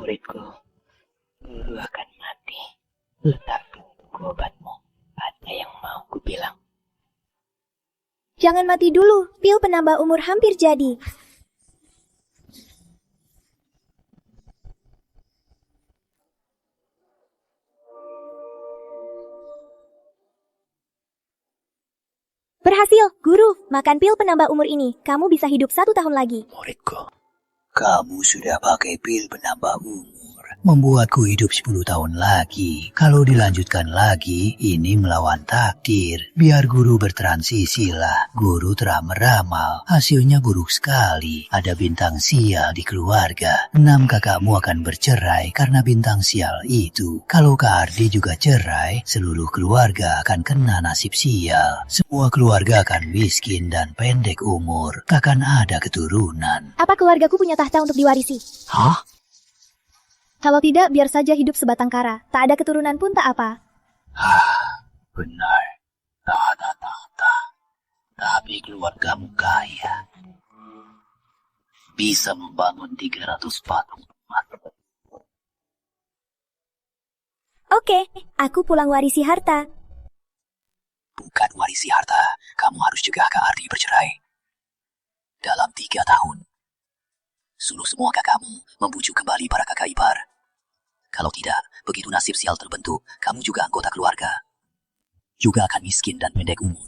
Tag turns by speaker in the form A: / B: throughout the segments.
A: muridku. Guru akan mati. Letakkan buku obatmu. Ada yang mau kubilang?
B: Jangan mati dulu, pil penambah umur hampir jadi. Berhasil, Guru. Makan pil penambah umur ini. Kamu bisa hidup 1 tahun lagi.
C: Muridku, kamu sudah pakai pil penambah umur. Membuatku hidup 10 tahun lagi. Kalau dilanjutkan lagi, ini melawan takdir. Biar guru bertransisi lah. Guru telah meramal. Hasilnya buruk sekali. Ada bintang sial di keluarga. 6 kakakmu akan bercerai karena bintang sial itu. Kalau Kak Ardi juga cerai, seluruh keluarga akan kena nasib sial. Semua keluarga akan miskin dan pendek umur. Takkan ada keturunan.
B: Apa keluargaku punya tahta untuk diwarisi?
C: Hah?
B: Kalau tidak, biar saja hidup sebatang kara. Tak ada keturunan pun tak apa.
C: Benar. Tak ada tahta. Tapi keluargamu kaya. Bisa membangun 300 patung emas.
B: Oke, aku pulang warisi harta.
C: Bukan warisi harta. Kamu harus cegah Kak Ardi bercerai. Dalam 3 tahun. Suruh semua kakakmu membujuk kembali para kakak ipar. Kalau tidak, begitu nasib sial terbentuk, kamu juga anggota keluarga. Juga akan miskin dan pendek umur.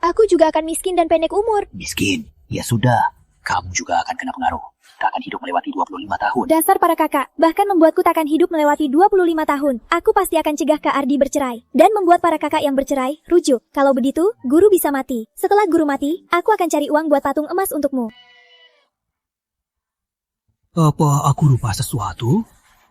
B: Aku juga akan miskin dan pendek umur.
C: Miskin? Ya sudah. Kamu juga akan kena pengaruh. Tak akan hidup melewati 25 tahun.
B: Dasar para kakak, bahkan membuatku takkan hidup melewati 25 tahun. Aku pasti akan cegah Kak Ardi bercerai. Dan membuat para kakak yang bercerai, rujuk. Kalau begitu, guru bisa mati. Setelah guru mati, aku akan cari uang buat patung emas untukmu.
D: Apa aku lupa sesuatu?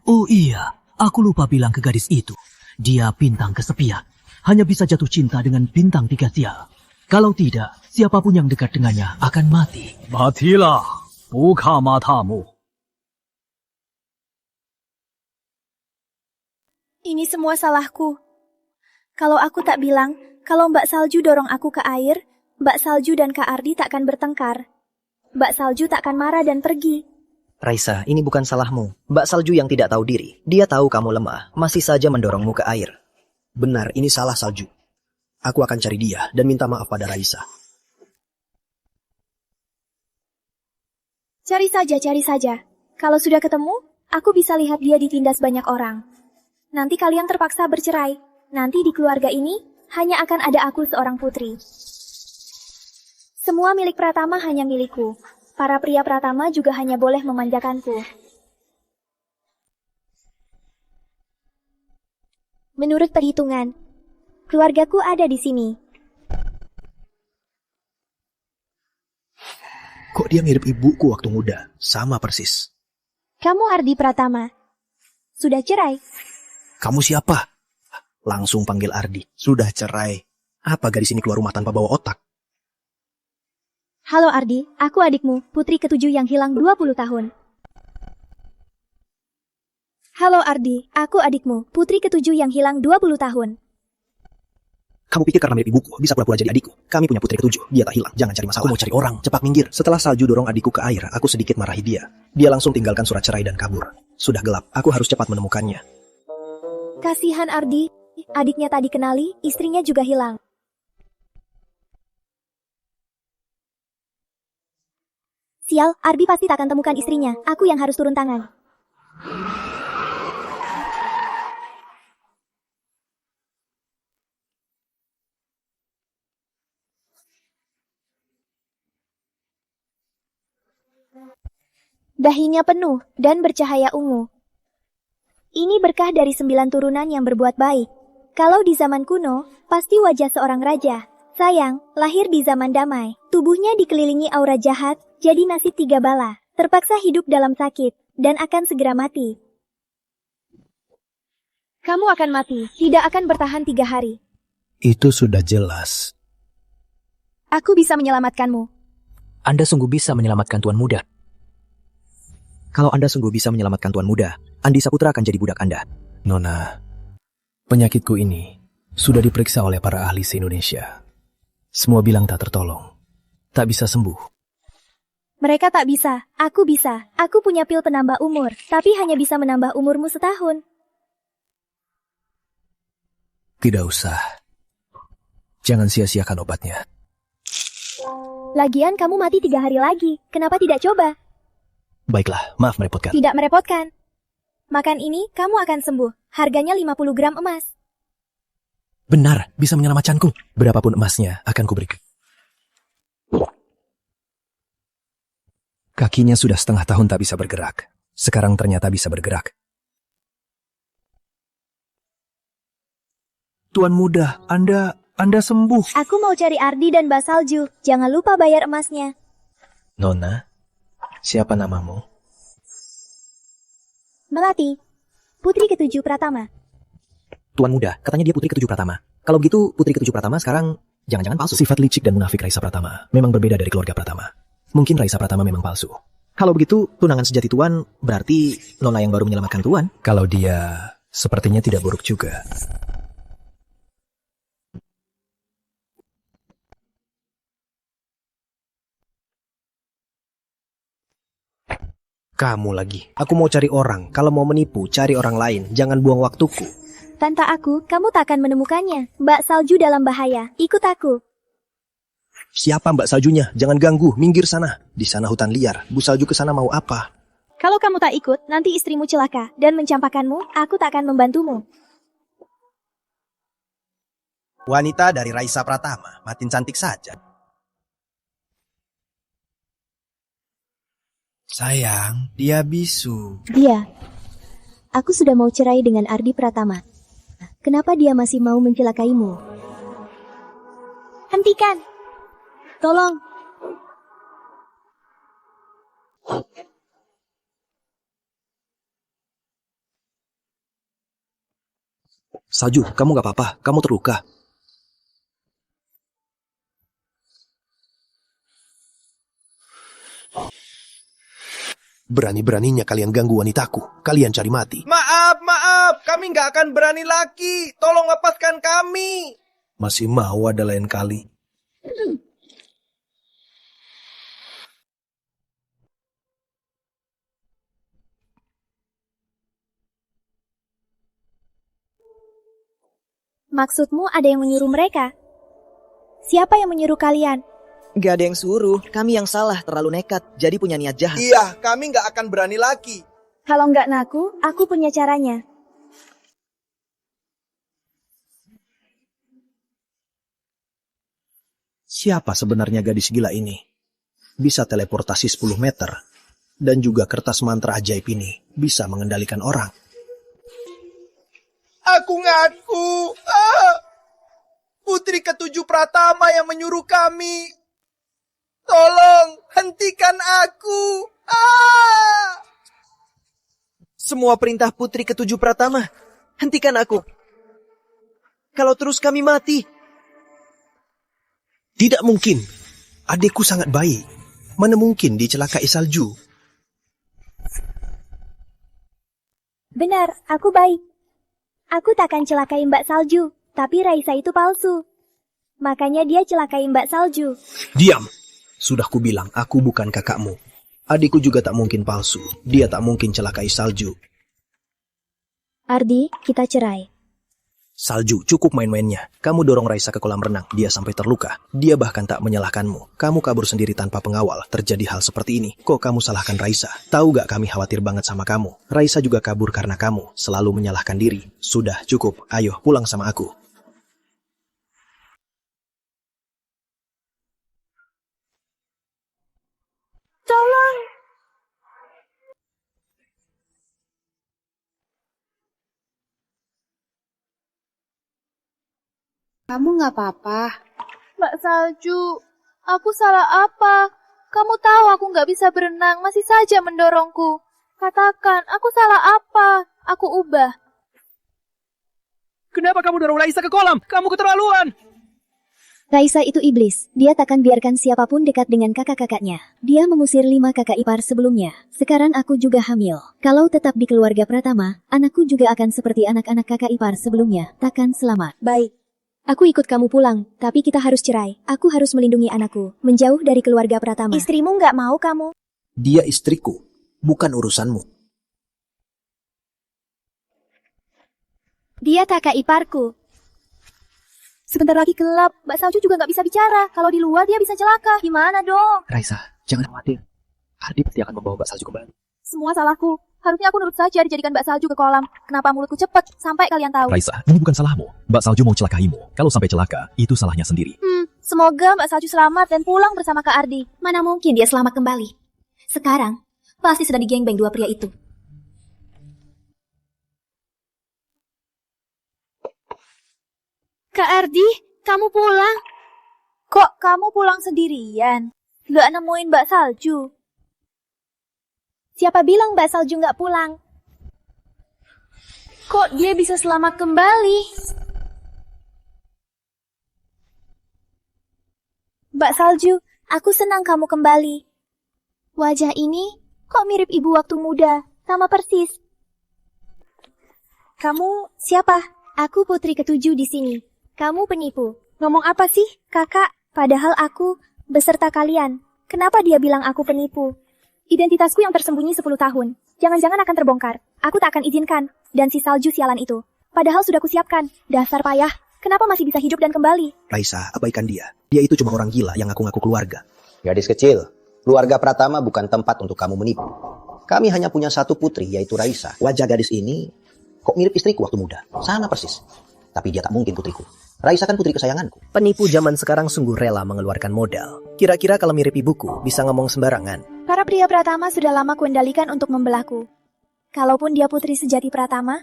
D: Oh iya, aku lupa bilang ke gadis itu. Dia bintang kesepian. Hanya bisa jatuh cinta dengan bintang 3 sial. Kalau tidak, siapapun yang dekat dengannya akan mati.
E: Matilah, buka matamu.
B: Ini semua salahku. Kalau aku tak bilang, kalau Mbak Salju dorong aku ke air, Mbak Salju dan Kak Ardi takkan bertengkar. Mbak Salju takkan marah dan pergi.
F: Raisa, ini bukan salahmu. Mbak Salju yang tidak tahu diri. Dia tahu kamu lemah, masih saja mendorongmu ke air.
G: Benar, ini salah Salju. Aku akan cari dia dan minta maaf pada Raisa.
B: Cari saja. Kalau sudah ketemu, aku bisa lihat dia ditindas banyak orang. Nanti kalian terpaksa bercerai. Nanti di keluarga ini, hanya akan ada aku seorang putri. Semua milik Pratama hanya milikku. Para pria Pratama juga hanya boleh memanjakanku. Menurut perhitungan, keluargaku ada di sini.
G: Kok dia mirip ibuku waktu muda? Sama persis.
B: Kamu Ardi Pratama. Sudah cerai?
G: Kamu siapa? Langsung panggil Ardi. Sudah cerai. Apa gadis ini keluar rumah tanpa bawa otak?
B: Halo Ardi, aku adikmu, putri ketujuh yang hilang 20 tahun. Halo Ardi, aku adikmu, putri ketujuh yang hilang 20 tahun.
G: Kamu pikir karena mirip ibuku, bisa pura-pura jadi adikku? Kami punya putri ketujuh, dia tak hilang, jangan cari masalah. Aku mau cari orang, cepat minggir. Setelah Salju dorong adikku ke air, aku sedikit marahi dia. Dia langsung tinggalkan surat cerai dan kabur. Sudah gelap, aku harus cepat menemukannya.
B: Kasihan Ardi, adiknya tadi kenali, istrinya juga hilang. Sial, Ardi pasti tak akan temukan istrinya. Aku yang harus turun tangan. Dahinya penuh dan bercahaya ungu. Ini berkah dari 9 turunan yang berbuat baik. Kalau di zaman kuno, pasti wajah seorang raja. Sayang, lahir di zaman damai. Tubuhnya dikelilingi aura jahat, jadi nasib 3 bala. Terpaksa hidup dalam sakit, dan akan segera mati. Kamu akan mati, tidak akan bertahan 3 hari.
G: Itu sudah jelas.
B: Aku bisa menyelamatkanmu.
F: Anda sungguh bisa menyelamatkan Tuan Muda. Kalau Anda sungguh bisa menyelamatkan Tuan Muda, Andi Saputra akan jadi budak Anda.
G: Nona, penyakitku ini sudah diperiksa oleh para ahli se-Indonesia. Semua bilang tak tertolong, tak bisa sembuh.
B: Mereka tak bisa. Aku bisa. Aku punya pil penambah umur, tapi hanya bisa menambah umurmu setahun.
G: Tidak usah. Jangan sia-siakan obatnya.
B: Lagian kamu mati 3 hari lagi. Kenapa tidak coba?
G: Baiklah, maaf merepotkan.
B: Tidak merepotkan. Makan ini, kamu akan sembuh. Harganya 50 gram emas.
G: Benar, bisa menyelamatkanku. Berapapun emasnya akan kuberikan. Kakinya sudah setengah tahun tak bisa bergerak. Sekarang ternyata bisa bergerak. Tuan muda, Anda sembuh.
B: Aku mau cari Ardi dan Mbak Salju. Jangan lupa bayar emasnya.
G: Nona, siapa namamu?
B: Melati, putri ketujuh Pratama.
F: Tuan muda, katanya dia putri ketujuh Pratama. Kalau begitu, putri ketujuh Pratama sekarang jangan-jangan palsu.
G: Sifat licik dan munafik Raisa Pratama memang berbeda dari keluarga Pratama. Mungkin Raisa Pratama memang palsu.
F: Kalau begitu, tunangan sejati Tuan berarti Nona yang baru menyelamatkan Tuan.
G: Kalau dia sepertinya tidak buruk juga. Kamu lagi. Aku mau cari orang. Kalau mau menipu, cari orang lain. Jangan buang waktuku.
B: Tanpa aku, kamu tak akan menemukannya. Mbak Salju dalam bahaya. Ikut aku.
G: Siapa Mbak Saljunya? Jangan ganggu. Minggir sana. Di sana hutan liar. Bu Salju ke sana mau apa?
B: Kalau kamu tak ikut, nanti istrimu celaka dan mencampakkanmu. Aku tak akan membantumu.
G: Wanita dari Raisa Pratama. Makin cantik saja. Sayang, dia bisu.
B: Dia. Aku sudah mau cerai dengan Ardi Pratama. Kenapa dia masih mau mencelakaimu? Hentikan! Tolong!
G: Salju, kamu gak apa-apa. Kamu terluka. Berani-beraninya kalian ganggu wanitaku. Kalian cari mati.
H: Maaf. Kami nggak akan berani lagi. Tolong lepaskan kami.
G: Masih mau ada lain kali.
B: Maksudmu ada yang menyuruh mereka? Siapa yang menyuruh kalian?
F: Gak ada yang suruh, kami yang salah, terlalu nekat, jadi punya niat jahat.
H: Iya, kami nggak akan berani lagi.
B: Kalau nggak ngaku, aku punya caranya.
G: Siapa sebenarnya gadis gila ini? Bisa teleportasi 10 meter. Dan juga kertas mantra ajaib ini bisa mengendalikan orang.
H: Aku ngaku. Putri ketujuh Pratama yang menyuruh kami. Tolong, hentikan aku.
F: Semua perintah putri ketujuh Pratama, hentikan aku. Kalau terus kami mati.
G: Tidak mungkin. Adikku sangat baik. Mana mungkin dicelakai Salju?
B: Benar, aku baik. Aku takkan celakai Mbak Salju, tapi Raisa itu palsu. Makanya dia celakai Mbak Salju.
G: Diam. Sudah kubilang, aku bukan kakakmu. Adikku juga tak mungkin palsu. Dia tak mungkin celakai Salju.
B: Ardi, kita cerai.
G: Salju, cukup main-mainnya. Kamu dorong Raisa ke kolam renang. Dia sampai terluka. Dia bahkan tak menyalahkanmu. Kamu kabur sendiri tanpa pengawal. Terjadi hal seperti ini. Kok kamu salahkan Raisa? Tahu gak kami khawatir banget sama kamu? Raisa juga kabur karena kamu. Selalu menyalahkan diri. Sudah, cukup. Ayo, pulang sama aku.
B: Tolong!
I: Kamu nggak apa-apa?
J: Mbak Salju, aku salah apa? Kamu tahu aku nggak bisa berenang, masih saja mendorongku. Katakan, aku salah apa? Aku ubah.
E: Kenapa kamu dorong Raisa ke kolam? Kamu keterlaluan.
B: Raisa itu iblis. Dia takkan biarkan siapapun dekat dengan kakak-kakaknya. Dia mengusir 5 kakak ipar sebelumnya. Sekarang aku juga hamil. Kalau tetap di keluarga Pratama, anakku juga akan seperti anak-anak kakak ipar sebelumnya. Takkan selamat.
I: Baik,
B: Aku ikut kamu pulang, tapi kita harus cerai. Aku harus melindungi anakku, menjauh dari keluarga Pratama. Istrimu nggak mau kamu.
G: Dia istriku, bukan urusanmu.
B: Dia kakak iparku.
J: Sebentar lagi gelap, Mbak Salju juga nggak bisa bicara. Kalau di luar dia bisa celaka. Gimana dong?
F: Raisa, jangan khawatir. Ardi pasti akan membawa Mbak Salju kembali.
J: Semua salahku. Harusnya aku nurut saja dijadikan Mbak Salju ke kolam. Kenapa mulutku cepet? Sampai kalian tahu.
K: Raisa, ini bukan salahmu. Mbak Salju mau celakaimu. Kalau sampai celaka, itu salahnya sendiri.
J: Semoga Mbak Salju selamat dan pulang bersama Kak Ardi.
B: Mana mungkin dia selamat kembali. Sekarang, pasti sedang digengbeng dua pria itu.
J: Kak Ardi, kamu pulang? Kok kamu pulang sendirian? Nggak nemuin Mbak Salju?
B: Siapa bilang Mbak Salju nggak pulang?
J: Kok dia bisa selamat kembali?
B: Mbak Salju, aku senang kamu kembali. Wajah ini kok mirip ibu waktu muda, sama persis. Kamu siapa? Aku putri ketujuh di sini. Kamu penipu. Ngomong apa sih, kakak? Padahal aku beserta kalian. Kenapa dia bilang aku penipu? Identitasku yang tersembunyi 10 tahun. Jangan-jangan akan terbongkar. Aku tak akan izinkan. Dan si Salju sialan itu. Padahal sudah kusiapkan. Dasar payah. Kenapa masih bisa hidup dan kembali?
G: Raisa, abaikan dia. Dia itu cuma orang gila yang ngaku-ngaku keluarga.
L: Gadis kecil, keluarga Pratama bukan tempat untuk kamu menipu. Kami hanya punya satu putri, yaitu Raisa. Wajah gadis ini kok mirip istriku waktu muda. Sama persis. Tapi dia tak mungkin putriku. Raisa kan putri kesayanganku.
G: Penipu zaman sekarang sungguh rela mengeluarkan modal. Kira-kira kalau mirip ibuku, bisa ngomong sembarangan.
B: Para pria Pratama sudah lama kuendalikan untuk membelahku. Kalaupun dia putri sejati Pratama,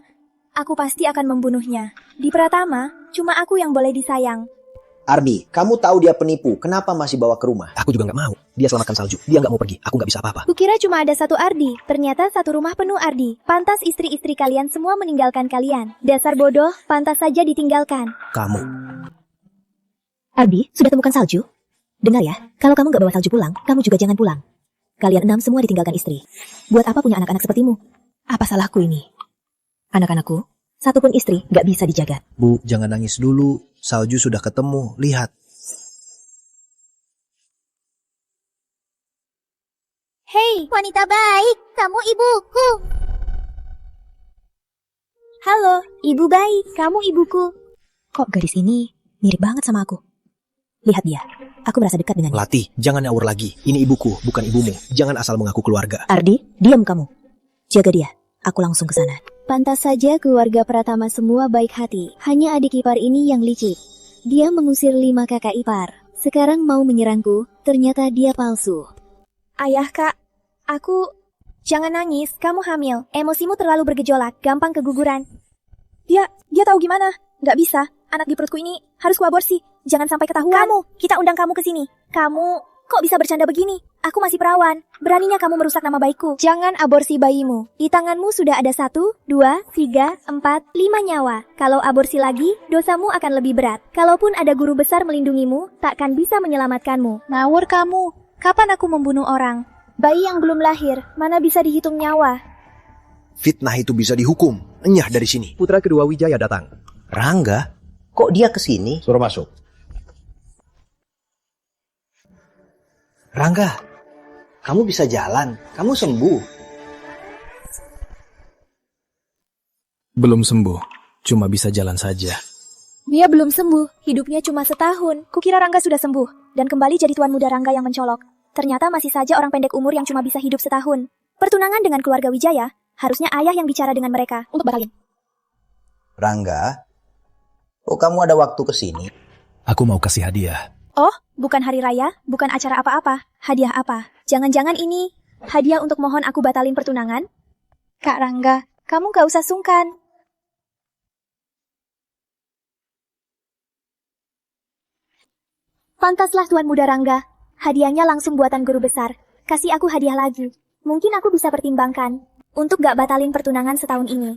B: aku pasti akan membunuhnya. Di Pratama, cuma aku yang boleh disayang.
L: Ardi, kamu tahu dia penipu. Kenapa masih bawa ke rumah?
G: Aku juga nggak mau. Dia selamatkan Salju. Dia nggak mau pergi. Aku nggak bisa apa-apa.
B: Kukira cuma ada satu Ardi. Ternyata satu rumah penuh Ardi. Pantas istri-istri kalian semua meninggalkan kalian. Dasar bodoh, pantas saja ditinggalkan.
G: Kamu.
B: Ardi, sudah temukan Salju? Dengar ya, kalau kamu nggak bawa Salju pulang, kamu juga jangan pulang. Kalian 6 semua ditinggalkan istri. Buat apa punya anak-anak sepertimu? Apa salahku ini? Anak-anakku, satupun istri nggak bisa dijaga.
G: Bu, jangan nangis dulu. Salju sudah ketemu. Lihat.
B: Hei, wanita baik, kamu ibuku. Halo, ibu baik, kamu ibuku. Kok gadis ini mirip banget sama aku? Lihat dia, aku merasa dekat dengannya.
G: Latih, jangan ngawur lagi. Ini ibuku, bukan ibumu. Jangan asal mengaku keluarga.
B: Ardi, diam kamu. Jaga dia, aku langsung ke sana. Pantas saja keluarga Pratama semua baik hati. Hanya adik ipar ini yang licik. Dia mengusir 5 kakak ipar. Sekarang mau menyerangku, ternyata dia palsu. Ayah kak, aku... Jangan nangis, kamu hamil. Emosimu terlalu bergejolak, gampang keguguran. Dia tahu gimana? Nggak bisa, anak di perutku ini harus kuaborsi. Jangan sampai ketahuan. Kamu, kita undang kamu ke sini. Kamu, kok bisa bercanda begini? Aku masih perawan. Beraninya kamu merusak nama baikku. Jangan aborsi bayimu. Di tanganmu sudah ada 1, 2, 3, 4, 5 nyawa. Kalau aborsi lagi, dosamu akan lebih berat. Kalaupun ada guru besar melindungimu, takkan bisa menyelamatkanmu. Ngawur kamu. Kapan aku membunuh orang? Bayi yang belum lahir, mana bisa dihitung nyawa?
G: Fitnah itu bisa dihukum. Enyah dari sini.
F: Putra kedua Wijaya datang.
L: Rangga? Kok dia kesini?
M: Suruh masuk.
L: Rangga, kamu bisa jalan. Kamu sembuh.
G: Belum sembuh. Cuma bisa jalan saja.
B: Dia belum sembuh, hidupnya cuma setahun. Kukira Rangga sudah sembuh, dan kembali jadi tuan muda Rangga yang mencolok. Ternyata masih saja orang pendek umur yang cuma bisa hidup setahun. Pertunangan dengan keluarga Wijaya, harusnya ayah yang bicara dengan mereka untuk batalin.
L: Rangga, kok kamu ada waktu kesini?
G: Aku mau kasih hadiah.
B: Oh, bukan hari raya, bukan acara apa-apa. Hadiah apa? Jangan-jangan ini hadiah untuk mohon aku batalin pertunangan? Kak Rangga, kamu gak usah sungkan. Pantaslah Tuan Muda Rangga. Hadiahnya langsung buatan guru besar. Kasih aku hadiah lagi. Mungkin aku bisa pertimbangkan untuk gak batalin pertunangan setahun ini.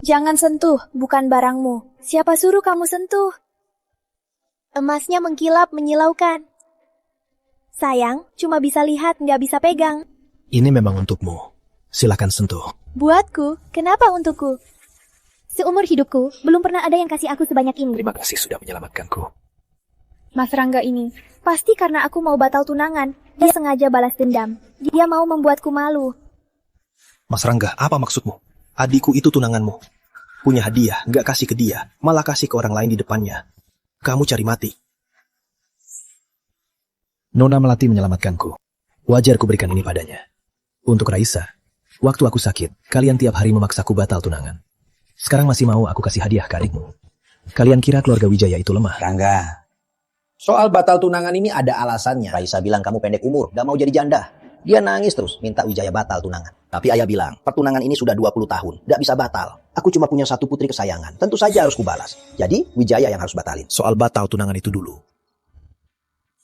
B: Jangan sentuh, bukan barangmu. Siapa suruh kamu sentuh? Emasnya mengkilap, menyilaukan. Sayang, cuma bisa lihat, nggak bisa pegang.
G: Ini memang untukmu. Silakan sentuh.
B: Buatku, kenapa untukku? Seumur hidupku, belum pernah ada yang kasih aku sebanyak ini.
G: Terima kasih sudah menyelamatkanku.
B: Mas Rangga ini, pasti karena aku mau batal tunangan. Dia sengaja balas dendam. Dia mau membuatku malu.
G: Mas Rangga, apa maksudmu? Adikku itu tunanganmu. Punya hadiah, nggak kasih ke dia, malah kasih ke orang lain di depannya. Kamu cari mati. Nona Melati menyelamatkanku. Wajar ku berikan ini padanya. Untuk Raisa, waktu aku sakit, kalian tiap hari memaksaku batal tunangan. Sekarang masih mau aku kasih hadiah ke adikmu. Kalian kira keluarga Wijaya itu lemah?
L: Rangga, soal batal tunangan ini ada alasannya. Raisa bilang kamu pendek umur, gak mau jadi janda. Dia nangis terus, minta Wijaya batal tunangan. Tapi ayah bilang, pertunangan ini sudah 20 tahun, gak bisa batal. Aku cuma punya satu putri kesayangan, tentu saja harus kubalas. Jadi, Wijaya yang harus batalin.
G: Soal batal tunangan itu dulu.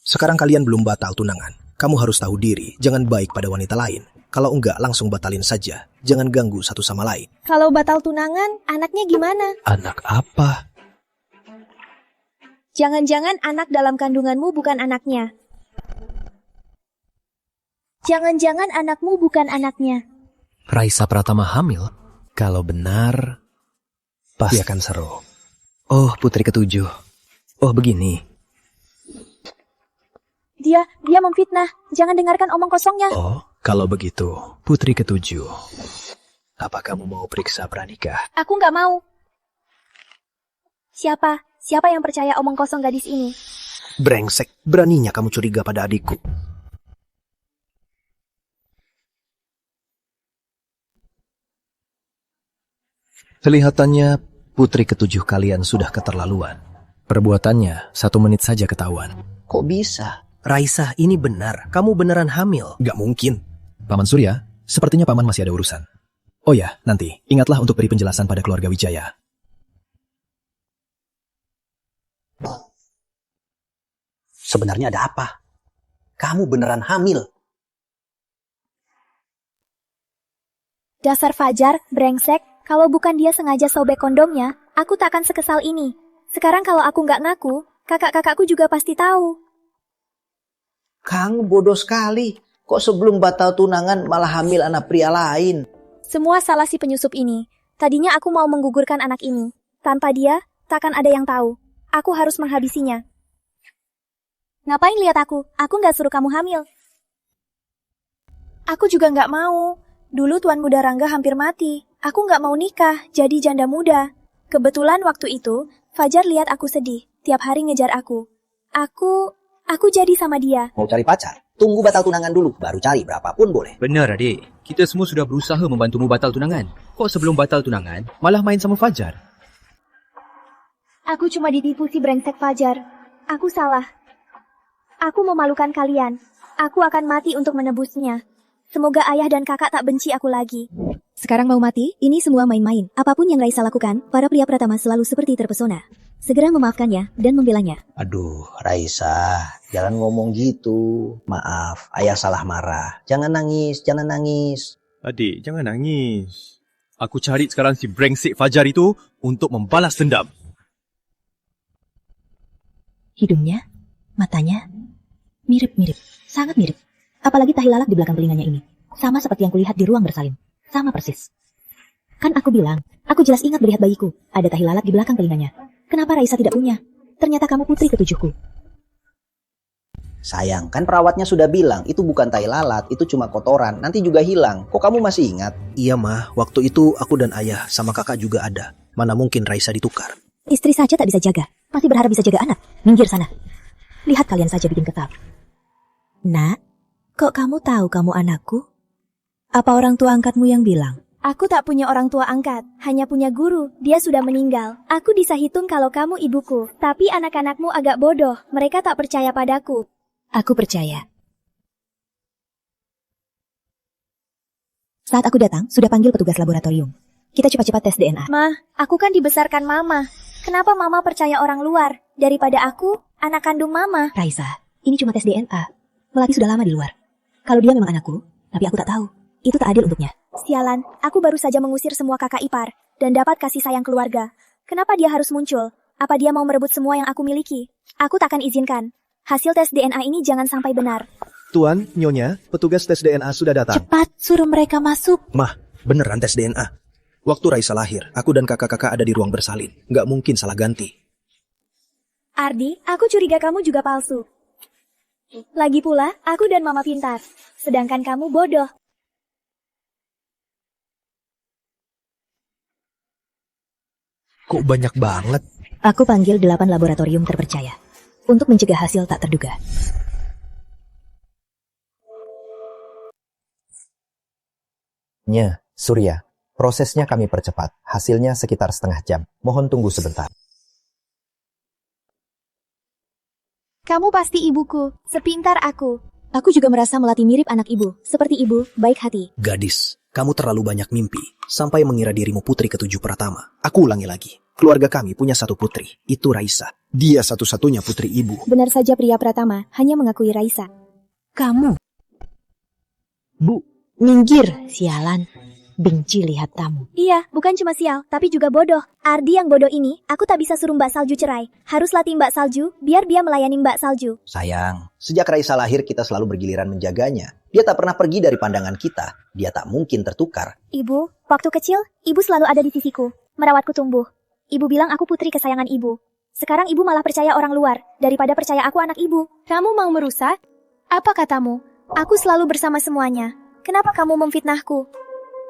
G: Sekarang kalian belum batal tunangan. Kamu harus tahu diri, jangan baik pada wanita lain. Kalau enggak, langsung batalin saja. Jangan ganggu satu sama lain.
B: Kalau batal tunangan, anaknya gimana?
G: Anak apa?
B: Jangan-jangan anak dalam kandunganmu bukan anaknya. Jangan-jangan anakmu bukan anaknya.
G: Raisa Pratama hamil? Kalau benar, pasti akan seru. Oh, putri ketujuh. Oh, begini.
B: Dia memfitnah. Jangan dengarkan omong kosongnya.
G: Oh, kalau begitu, putri ketujuh. Apa kamu mau periksa pranikah?
B: Aku nggak mau. Siapa yang percaya omong kosong gadis ini?
G: Brengsek, beraninya kamu curiga pada adikku. Kelihatannya putri ketujuh kalian sudah keterlaluan. Perbuatannya 1 menit saja ketahuan.
L: Kok bisa?
G: Raisa, ini benar. Kamu beneran hamil. Gak mungkin.
K: Paman Surya, sepertinya Paman masih ada urusan. Oh ya, nanti ingatlah untuk beri penjelasan pada keluarga Wijaya.
L: Sebenarnya ada apa? Kamu beneran hamil?
B: Dasar Fajar, brengsek. Kalau bukan dia sengaja sobek kondomnya, aku tak akan sekesal ini. Sekarang kalau aku nggak ngaku, kakak-kakakku juga pasti tahu.
L: Kang bodoh sekali. Kok sebelum batal tunangan malah hamil anak pria lain?
B: Semua salah si penyusup ini. Tadinya aku mau menggugurkan anak ini. Tanpa dia, takkan ada yang tahu. Aku harus menghabisinya. Ngapain lihat aku? Aku nggak suruh kamu hamil. Aku juga nggak mau. Dulu Tuan Muda Rangga hampir mati. Aku nggak mau nikah, jadi janda muda. Kebetulan waktu itu, Fajar lihat aku sedih. Tiap hari ngejar aku. Aku jadi sama dia.
L: Mau cari pacar? Tunggu batal tunangan dulu, baru cari berapapun boleh.
E: Benar adik, kita semua sudah berusaha membantumu batal tunangan. Kok sebelum batal tunangan, malah main sama Fajar?
B: Aku cuma ditipu si brengsek Fajar. Aku salah. Aku memalukan kalian. Aku akan mati untuk menebusnya. Semoga ayah dan kakak tak benci aku lagi.
M: Sekarang mau mati? Ini semua main-main. Apapun yang Raisa lakukan, para pria Pratama selalu seperti terpesona. Segera memaafkannya dan membelanya.
L: Aduh, Raisa, jangan ngomong gitu. Maaf, ayah salah marah. Jangan nangis, jangan nangis.
K: Adik, jangan nangis. Aku cari sekarang si brengsek Fajar itu untuk membalas dendam.
M: Hidungnya, matanya, mirip-mirip. Sangat mirip. Apalagi tahi lalat di belakang telinganya ini. Sama seperti yang kulihat di ruang bersalin. Sama persis. Kan aku bilang, aku jelas ingat melihat bayiku. Ada tahi lalat di belakang telinganya. Kenapa Raisa tidak punya? Ternyata kamu putri ketujuhku.
L: Sayang, kan perawatnya sudah bilang, itu bukan tai lalat, itu cuma kotoran, nanti juga hilang. Kok kamu masih ingat?
G: Iya mah, waktu itu aku dan ayah sama kakak juga ada. Mana mungkin Raisa ditukar.
M: Istri saja tak bisa jaga. Masih berharap bisa jaga anak. Minggir sana. Lihat kalian saja bikin kesal. Nak, kok kamu tahu kamu anakku? Apa orang tua angkatmu yang bilang?
B: Aku tak punya orang tua angkat, hanya punya guru. Dia sudah meninggal. Aku bisa hitung kalau kamu ibuku. Tapi anak-anakmu agak bodoh. Mereka tak percaya padaku.
M: Aku percaya. Saat aku datang, sudah panggil petugas laboratorium. Kita cepat-cepat tes DNA.
B: Ma, aku kan dibesarkan Mama. Kenapa Mama percaya orang luar? Daripada aku, anak kandung Mama.
M: Raisa, ini cuma tes DNA. Melati sudah lama di luar. Kalau dia memang anakku, tapi aku tak tahu. Itu tak adil untuknya.
B: Sialan, aku baru saja mengusir semua kakak ipar dan dapat kasih sayang keluarga. Kenapa dia harus muncul? Apa dia mau merebut semua yang aku miliki? Aku takkan izinkan. hasil tes DNA ini jangan sampai benar.
G: Tuan, Nyonya, petugas tes DNA sudah datang.
M: Cepat, suruh mereka masuk.
G: Mah, beneran tes DNA. Waktu Raisa lahir, aku dan kakak-kakak ada di ruang bersalin. Nggak mungkin salah ganti.
B: Ardi, aku curiga kamu juga palsu. Lagi pula, aku dan Mama pintar. Sedangkan kamu bodoh.
G: Kok banyak banget?
M: Aku panggil 8 laboratorium terpercaya untuk mencegah hasil tak terduga.
N: Nya, Surya, prosesnya kami percepat. Hasilnya sekitar setengah jam. Mohon tunggu sebentar.
B: Kamu pasti ibuku, sepintar aku.
M: Aku juga merasa Melati mirip anak ibu. Seperti ibu, baik hati.
G: Gadis, kamu terlalu banyak mimpi. Sampai mengira dirimu putri ke-7 Pratama. Aku ulangi lagi. Keluarga kami punya satu putri. Itu Raisa. Dia satu-satunya putri ibu.
B: Benar saja pria Pratama hanya mengakui Raisa.
M: Kamu.
D: Bu.
M: Minggir, sialan. Benci lihat tamu.
B: Iya, bukan cuma sial, tapi juga bodoh. Ardi yang bodoh ini, aku tak bisa suruh Mbak Salju cerai. Harus latih Mbak Salju, biar dia melayani Mbak Salju.
L: Sayang, sejak Raisa lahir kita selalu bergiliran menjaganya. Dia tak pernah pergi dari pandangan kita. Dia tak mungkin tertukar.
B: Ibu, waktu kecil, ibu selalu ada di sisiku, merawatku tumbuh. Ibu bilang aku putri kesayangan ibu. Sekarang ibu malah percaya orang luar, daripada percaya aku anak ibu. Kamu mau merusak? Apa katamu? Aku selalu bersama semuanya. Kenapa kamu memfitnahku?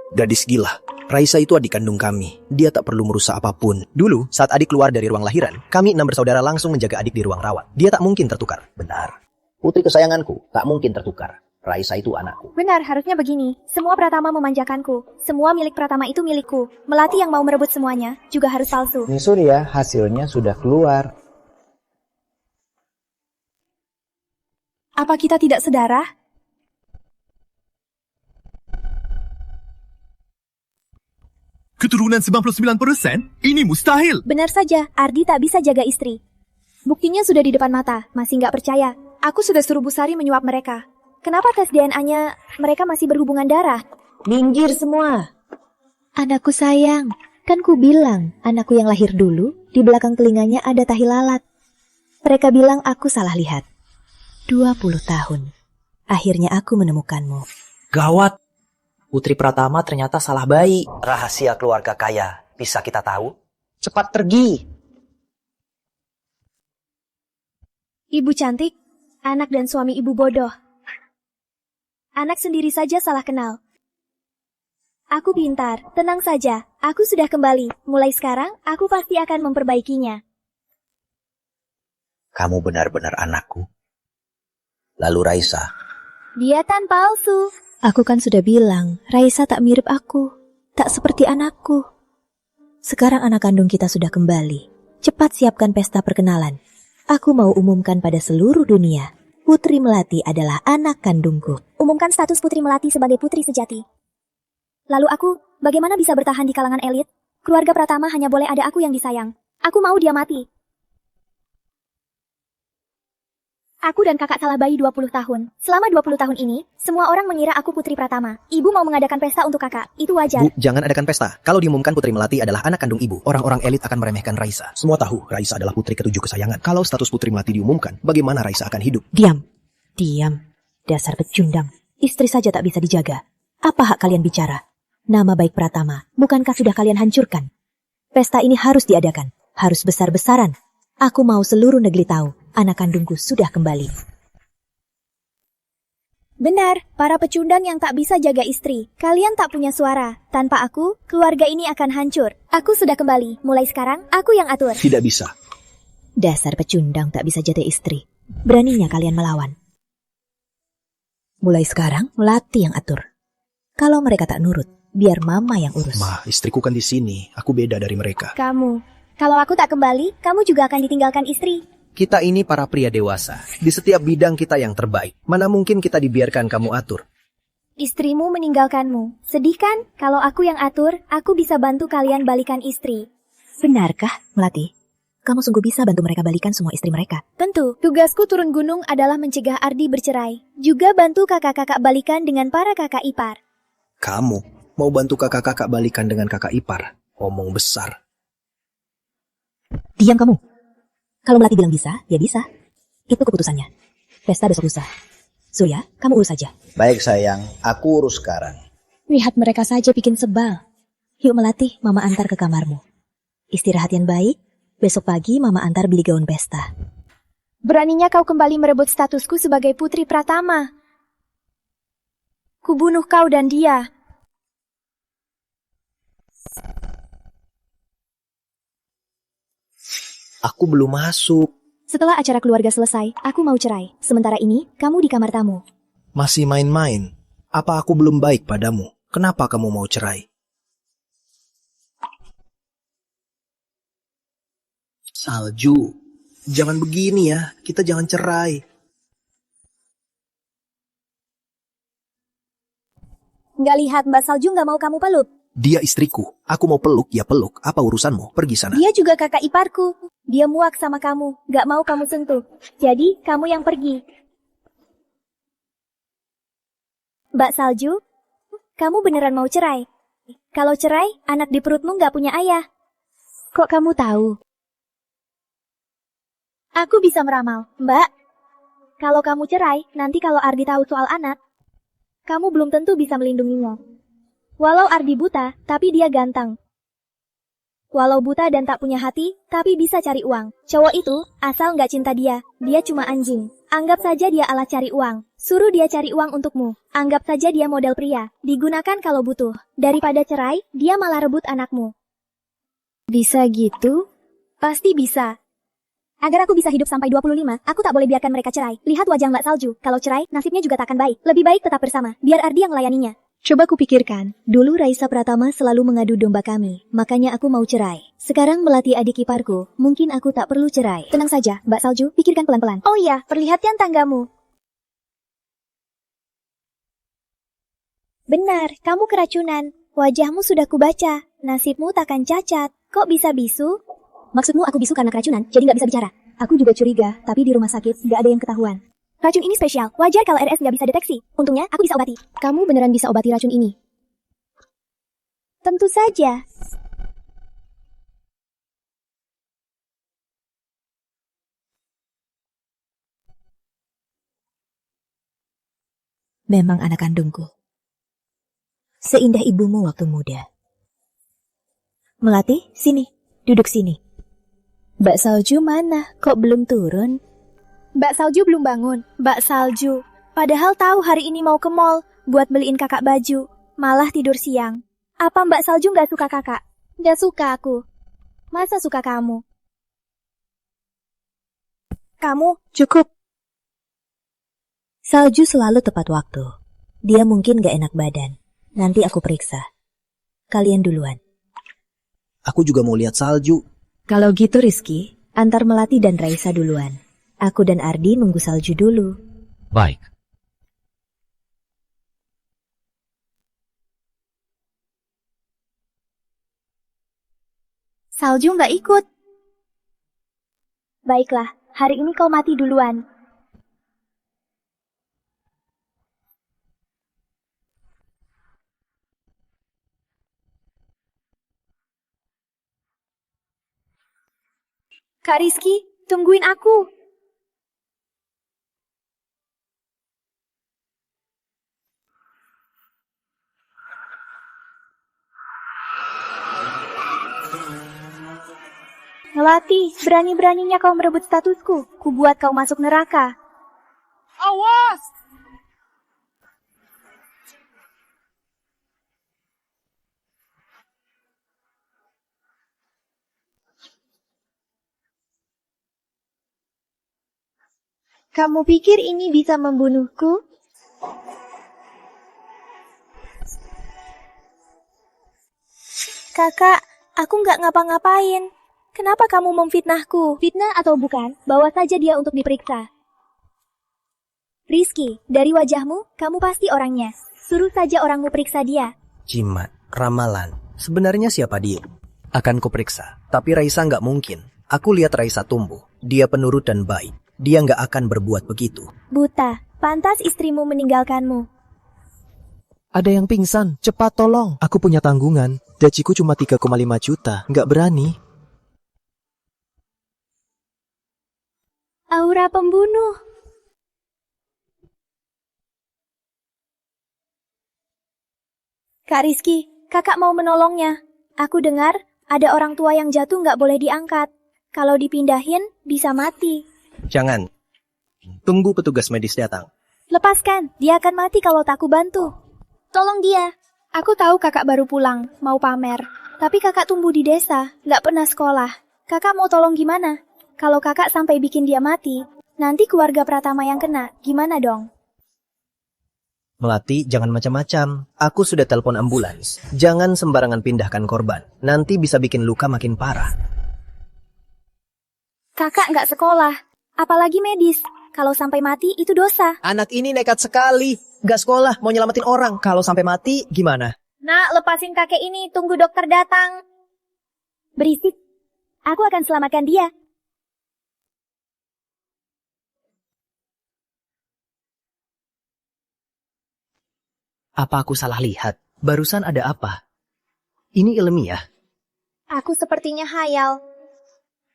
G: Gadis gila. Raisa itu adik kandung kami. Dia tak perlu merusak apapun. Dulu, saat adik keluar dari ruang lahiran, kami 6 bersaudara langsung menjaga adik di ruang rawat. Dia tak mungkin tertukar.
L: Benar. Putri kesayanganku tak mungkin tertukar. Raisa itu anakku.
B: Benar, harusnya begini. Semua Pratama memanjakanku. Semua milik Pratama itu milikku. Melati yang mau merebut semuanya juga harus palsu.
N: Nih Surya, hasilnya sudah keluar.
B: Apa kita tidak sedarah?
O: Keturunan 99%? Ini mustahil.
B: Benar saja, Ardi tak bisa jaga istri. Buktinya sudah di depan mata, masih nggak percaya. Aku sudah suruh Bu Sari menyuap mereka. Kenapa tes DNA-nya mereka masih berhubungan darah?
M: Minggir semua. Anakku sayang, kan ku bilang anakku yang lahir dulu, di belakang telinganya ada tahi lalat. Mereka bilang aku salah lihat. 20 tahun. Akhirnya aku menemukanmu.
F: Gawat. Putri Pratama ternyata salah bayi.
L: Rahasia keluarga kaya, bisa kita tahu?
F: Cepat pergi.
B: Ibu cantik, anak dan suami ibu bodoh. Anak sendiri saja salah kenal. Aku pintar, tenang saja, aku sudah kembali. Mulai sekarang, aku pasti akan memperbaikinya.
L: Kamu benar-benar anakku. Lalu Raisa.
B: Dia kan palsu.
M: Aku kan sudah bilang, Raisa tak mirip aku. Tak seperti anakku. Sekarang anak kandung kita sudah kembali. Cepat siapkan pesta perkenalan. Aku mau umumkan pada seluruh dunia. Putri Melati adalah anak kandungku.
B: Umumkan status Putri Melati sebagai putri sejati. Lalu aku, bagaimana bisa bertahan di kalangan elit? Keluarga Pratama hanya boleh ada aku yang disayang. Aku mau dia mati. Aku dan kakak salah bayi 20 tahun. Selama 20 tahun ini, semua orang mengira aku Putri Pratama. Ibu mau mengadakan pesta untuk kakak. Itu wajar.
G: Bu, jangan adakan pesta. Kalau diumumkan Putri Melati adalah anak kandung ibu, orang-orang elit akan meremehkan Raisa. Semua tahu Raisa adalah putri ke-7 kesayangan. Kalau status Putri Melati diumumkan, bagaimana Raisa akan hidup?
M: Diam. Diam. Dasar pecundang. Istri saja tak bisa dijaga. Apa hak kalian bicara? Nama baik Pratama, bukankah sudah kalian hancurkan? Pesta ini harus diadakan. Harus besar-besaran. Aku mau seluruh negeri tahu, anak kandungku sudah kembali.
B: Benar, para pecundang yang tak bisa jaga istri. Kalian tak punya suara. Tanpa aku, keluarga ini akan hancur. Aku sudah kembali. Mulai sekarang, aku yang atur.
G: Tidak bisa.
M: Dasar pecundang tak bisa jaga istri. Beraninya kalian melawan. Mulai sekarang, Melati yang atur. Kalau mereka tak nurut, biar mama yang urus.
G: Ma, istriku kan di sini. Aku beda dari mereka.
B: Kamu. Kalau aku tak kembali, kamu juga akan ditinggalkan istri.
G: Kita ini para pria dewasa. Di setiap bidang kita yang terbaik. Mana mungkin kita dibiarkan kamu atur?
B: Istrimu meninggalkanmu. Sedih kan? Kalau aku yang atur, aku bisa bantu kalian balikan istri.
M: Benarkah, Melati? Kamu sungguh bisa bantu mereka balikan semua istri mereka?
B: Tentu. Tugasku turun gunung adalah mencegah Ardi bercerai. Juga bantu kakak-kakak balikan dengan para kakak ipar.
G: Kamu mau bantu kakak-kakak balikan dengan kakak ipar? Omong besar.
M: Diam kamu. Kalau Melati bilang bisa, ya bisa. Itu keputusannya. Pesta besok lusa. Surya, kamu urus saja.
L: Baik sayang, aku urus sekarang.
M: Lihat mereka saja bikin sebal. Yuk Melati, Mama antar ke kamarmu. Istirahat yang baik, besok pagi Mama antar beli gaun pesta.
B: Beraninya kau kembali merebut statusku sebagai putri Pratama. Kubunuh kau dan dia.
G: Aku belum masuk.
B: Setelah acara keluarga selesai, aku mau cerai. Sementara ini, kamu di kamar tamu.
G: Masih main-main. Apa aku belum baik padamu? Kenapa kamu mau cerai? Salju, jangan begini ya. Kita jangan cerai.
B: Nggak lihat Mbak Salju nggak mau kamu peluk?
G: Dia istriku. Aku mau peluk, ya peluk. Apa urusanmu? Pergi sana.
B: Dia juga kakak iparku. Dia muak sama kamu, nggak mau kamu sentuh. Jadi, kamu yang pergi. Mbak Salju, kamu beneran mau cerai? Kalau cerai, anak di perutmu nggak punya ayah. Kok kamu tahu? Aku bisa meramal, Mbak. Kalau kamu cerai, nanti kalau Ardi tahu soal anak, kamu belum tentu bisa melindunginya. Walau Ardi buta, tapi dia ganteng. Walau buta dan tak punya hati, tapi bisa cari uang. Cowok itu, asal nggak cinta dia cuma anjing. Anggap saja dia alat cari uang. Suruh dia cari uang untukmu. Anggap saja dia model pria. Digunakan kalau butuh. Daripada cerai, dia malah rebut anakmu. Bisa gitu? Pasti bisa. Agar aku bisa hidup sampai 25, aku tak boleh biarkan mereka cerai. Lihat wajah Mbak Salju, kalau cerai, nasibnya juga tak akan baik. Lebih baik tetap bersama, biar Ardi yang melayaninya. Coba kupikirkan, dulu Raisa Pratama selalu mengadu domba kami, makanya aku mau cerai. Sekarang Melati adik iparku, mungkin aku tak perlu cerai. Tenang saja, Mbak Salju, pikirkan pelan-pelan. Oh iya, perlihatkan tanggamu. Benar, kamu keracunan. Wajahmu sudah kubaca, nasibmu takkan cacat. Kok bisa bisu? Maksudmu aku bisu karena keracunan, jadi nggak bisa bicara? Aku juga curiga, tapi di rumah sakit nggak ada yang ketahuan. Racun ini spesial, wajar kalau RS nggak bisa deteksi. Untungnya aku bisa obati. Kamu beneran bisa obati racun ini? Tentu saja.
M: Memang anak kandungku. Seindah ibumu waktu muda. Melati, sini, duduk sini. Mbak Salju mana? Kok belum turun?
B: Mbak Salju belum bangun. Mbak Salju. Padahal tahu hari ini mau ke mall buat beliin kakak baju. Malah tidur siang. Apa Mbak Salju nggak suka kakak? Nggak suka aku. Masa suka kamu? Kamu?
M: Cukup. Salju selalu tepat waktu. Dia mungkin gak enak badan. Nanti aku periksa. Kalian duluan.
G: Aku juga mau lihat Salju.
M: Kalau gitu Rizky, antar Melati dan Raisa duluan. Aku dan Ardi nunggu Salju dulu.
E: Baik.
B: Salju nggak ikut. Baiklah, hari ini kau mati duluan. Kak Rizky, tungguin aku. Melati, berani-beraninya kau merebut statusku. Kubuat kau masuk neraka.
J: Awas!
B: Kamu pikir ini bisa membunuhku? Kakak, aku nggak ngapa-ngapain. Kenapa kamu memfitnahku? Fitnah atau bukan, bawa saja dia untuk diperiksa. Rizky, dari wajahmu, kamu pasti orangnya. Suruh saja orangmu periksa dia.
G: Jimat, ramalan. Sebenarnya siapa dia? Akan kuperiksa. Tapi Raisa nggak mungkin. Aku lihat Raisa tumbuh. Dia penurut dan baik. Dia nggak akan berbuat begitu.
B: Buta, pantas istrimu meninggalkanmu.
K: Ada yang pingsan, cepat tolong. Aku punya tanggungan. Gajiku cuma 3,5 juta. Nggak berani.
B: Aura pembunuh. Kak Rizky, kakak mau menolongnya. Aku dengar ada orang tua yang jatuh nggak boleh diangkat. Kalau dipindahin, bisa mati.
G: Jangan. Tunggu petugas medis datang.
B: Lepaskan, dia akan mati kalau tak aku bantu. Tolong dia. Aku tahu kakak baru pulang, mau pamer. Tapi kakak tumbuh di desa, nggak pernah sekolah. Kakak mau tolong gimana? Kalau kakak sampai bikin dia mati, nanti keluarga Pratama yang kena, gimana dong?
G: Melati, jangan macam-macam. Aku sudah telepon ambulans. Jangan sembarangan pindahkan korban. Nanti bisa bikin luka makin parah.
B: Kakak nggak sekolah, apalagi medis. Kalau sampai mati, itu dosa.
G: Anak ini nekat sekali. Nggak sekolah, mau nyelamatin orang. Kalau sampai mati, gimana?
B: Nak, lepasin kakek ini, tunggu dokter datang. Berisik. Aku akan selamatkan dia.
G: Apa aku salah lihat? Barusan ada apa? Ini ilmiah.
B: Aku sepertinya hayal.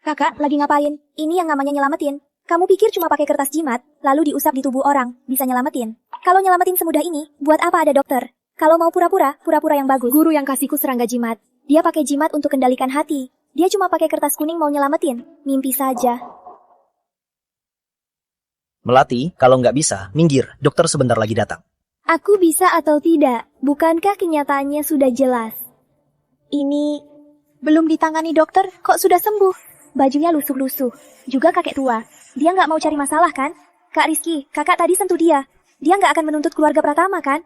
B: Kakak, lagi ngapain? Ini yang namanya nyelamatin. Kamu pikir cuma pakai kertas jimat, lalu diusap di tubuh orang, bisa nyelamatin? Kalau nyelamatin semudah ini, buat apa ada dokter? Kalau mau pura-pura, pura-pura yang bagus. Guru yang kasihku serangga jimat. Dia pakai jimat untuk kendalikan hati. Dia cuma pakai kertas kuning mau nyelamatin. Mimpi saja.
G: Melati, kalau nggak bisa, minggir. Dokter sebentar lagi datang.
B: Aku bisa atau tidak? Bukankah kenyataannya sudah jelas? Ini belum ditangani dokter, kok sudah sembuh? Bajunya lusuh-lusuh. Juga kakek tua. Dia nggak mau cari masalah kan? Kak Rizky, kakak tadi sentuh dia. Dia nggak akan menuntut keluarga Pratama kan?